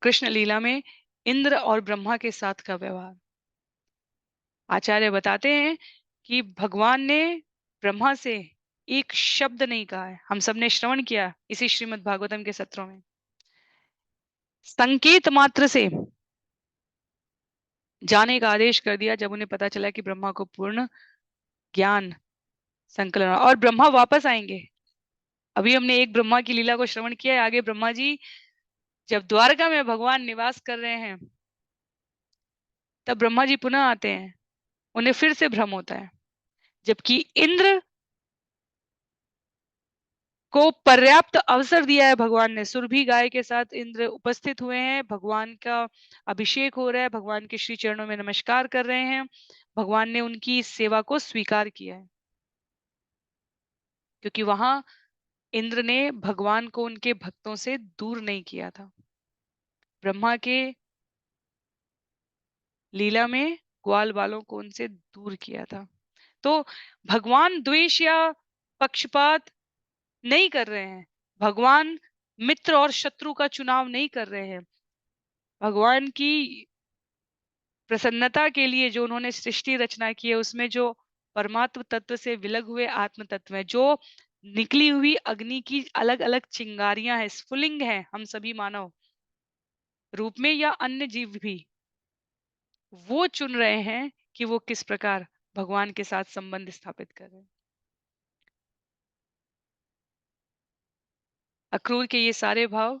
कृष्ण लीला में इंद्र और ब्रह्मा के साथ का व्यवहार। आचार्य बताते हैं कि भगवान ने ब्रह्मा से एक शब्द नहीं कहा है। हम सबने श्रवण किया इसी श्रीमद् भागवतम के सत्रों में। संकेत मात्र से जाने का आदेश कर दिया जब उन्हें पता चला कि ब्रह्मा को पूर्ण ज्ञान संकलन, और ब्रह्मा वापस आएंगे। अभी हमने एक ब्रह्मा की लीला को श्रवण किया है। आगे ब्रह्मा जी जब द्वारका में भगवान निवास कर रहे हैं, तब ब्रह्मा जी पुनः आते हैं। उन्हें फिर से भ्रम होता है, जबकि इंद्र को पर्याप्त अवसर दिया है भगवान ने। सुरभि गाय के साथ इंद्र उपस्थित हुए हैं, भगवान का अभिषेक हो रहा है, भगवान के श्री चरणों में नमस्कार कर रहे हैं। भगवान ने उनकी इस सेवा को स्वीकार किया है, क्योंकि वहां इंद्र ने भगवान को उनके भक्तों से दूर नहीं किया था। ब्रह्मा के लीला में ग्वाल बालों को उनसे दूर किया था। तो भगवान द्वेष या पक्षपात नहीं कर रहे हैं। भगवान मित्र और शत्रु का चुनाव नहीं कर रहे हैं। भगवान की प्रसन्नता के लिए जो उन्होंने सृष्टि रचना की है, उसमें जो परमात्म तत्व से विलग हुए आत्म तत्व है, जो निकली हुई अग्नि की अलग अलग चिंगारियां हैं, स्फुलिंग है, हम सभी मानव रूप में या अन्य जीव भी, वो चुन रहे हैं कि वो किस प्रकार भगवान के साथ संबंध स्थापित कर रहे हैं। अक्रूर के ये सारे भाव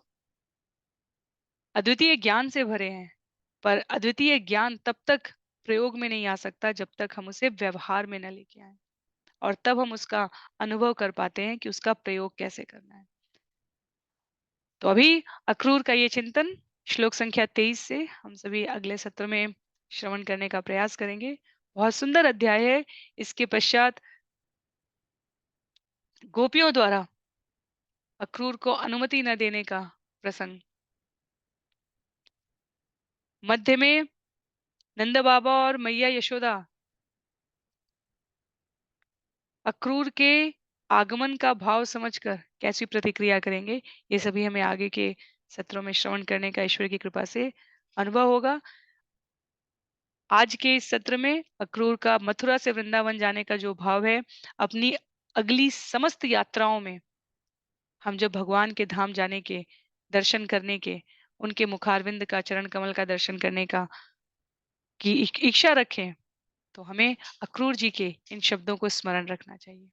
अद्वितीय ज्ञान से भरे हैं, पर अद्वितीय ज्ञान तब तक प्रयोग में नहीं आ सकता जब तक हम उसे व्यवहार में न लेके आए, और तब हम उसका अनुभव कर पाते हैं कि उसका प्रयोग कैसे करना है। तो अभी अक्रूर का ये चिंतन श्लोक संख्या 23 से हम सभी अगले सत्र में श्रवण करने का प्रयास करेंगे। बहुत सुंदर अध्याय है। इसके पश्चात गोपियों द्वारा अक्रूर को अनुमति न देने का प्रसंग, मध्य में नंद बाबा और मैया यशोदा अक्रूर के आगमन का भाव समझकर कैसी प्रतिक्रिया करेंगे, ये सभी हमें आगे के सत्रों में श्रवण करने का ईश्वर की कृपा से अनुभव होगा। आज के इस सत्र में अक्रूर का मथुरा से वृंदावन जाने का जो भाव है, अपनी अगली समस्त यात्राओं में हम जब भगवान के धाम जाने के, दर्शन करने के, उनके मुखारविंद का, चरण कमल का दर्शन करने का की इच्छा रखें, तो हमें अक्रूर जी के इन शब्दों को स्मरण रखना चाहिए।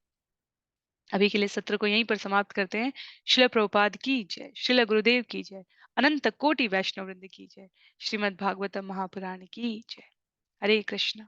अभी के लिए सत्र को यहीं पर समाप्त करते हैं। श्रील प्रभुपाद की जय, श्रील गुरुदेव की जय, अनंत कोटि वैष्णव वृंद की जय, श्रीमद् भागवतम महापुराण की जय। हरे कृष्ण।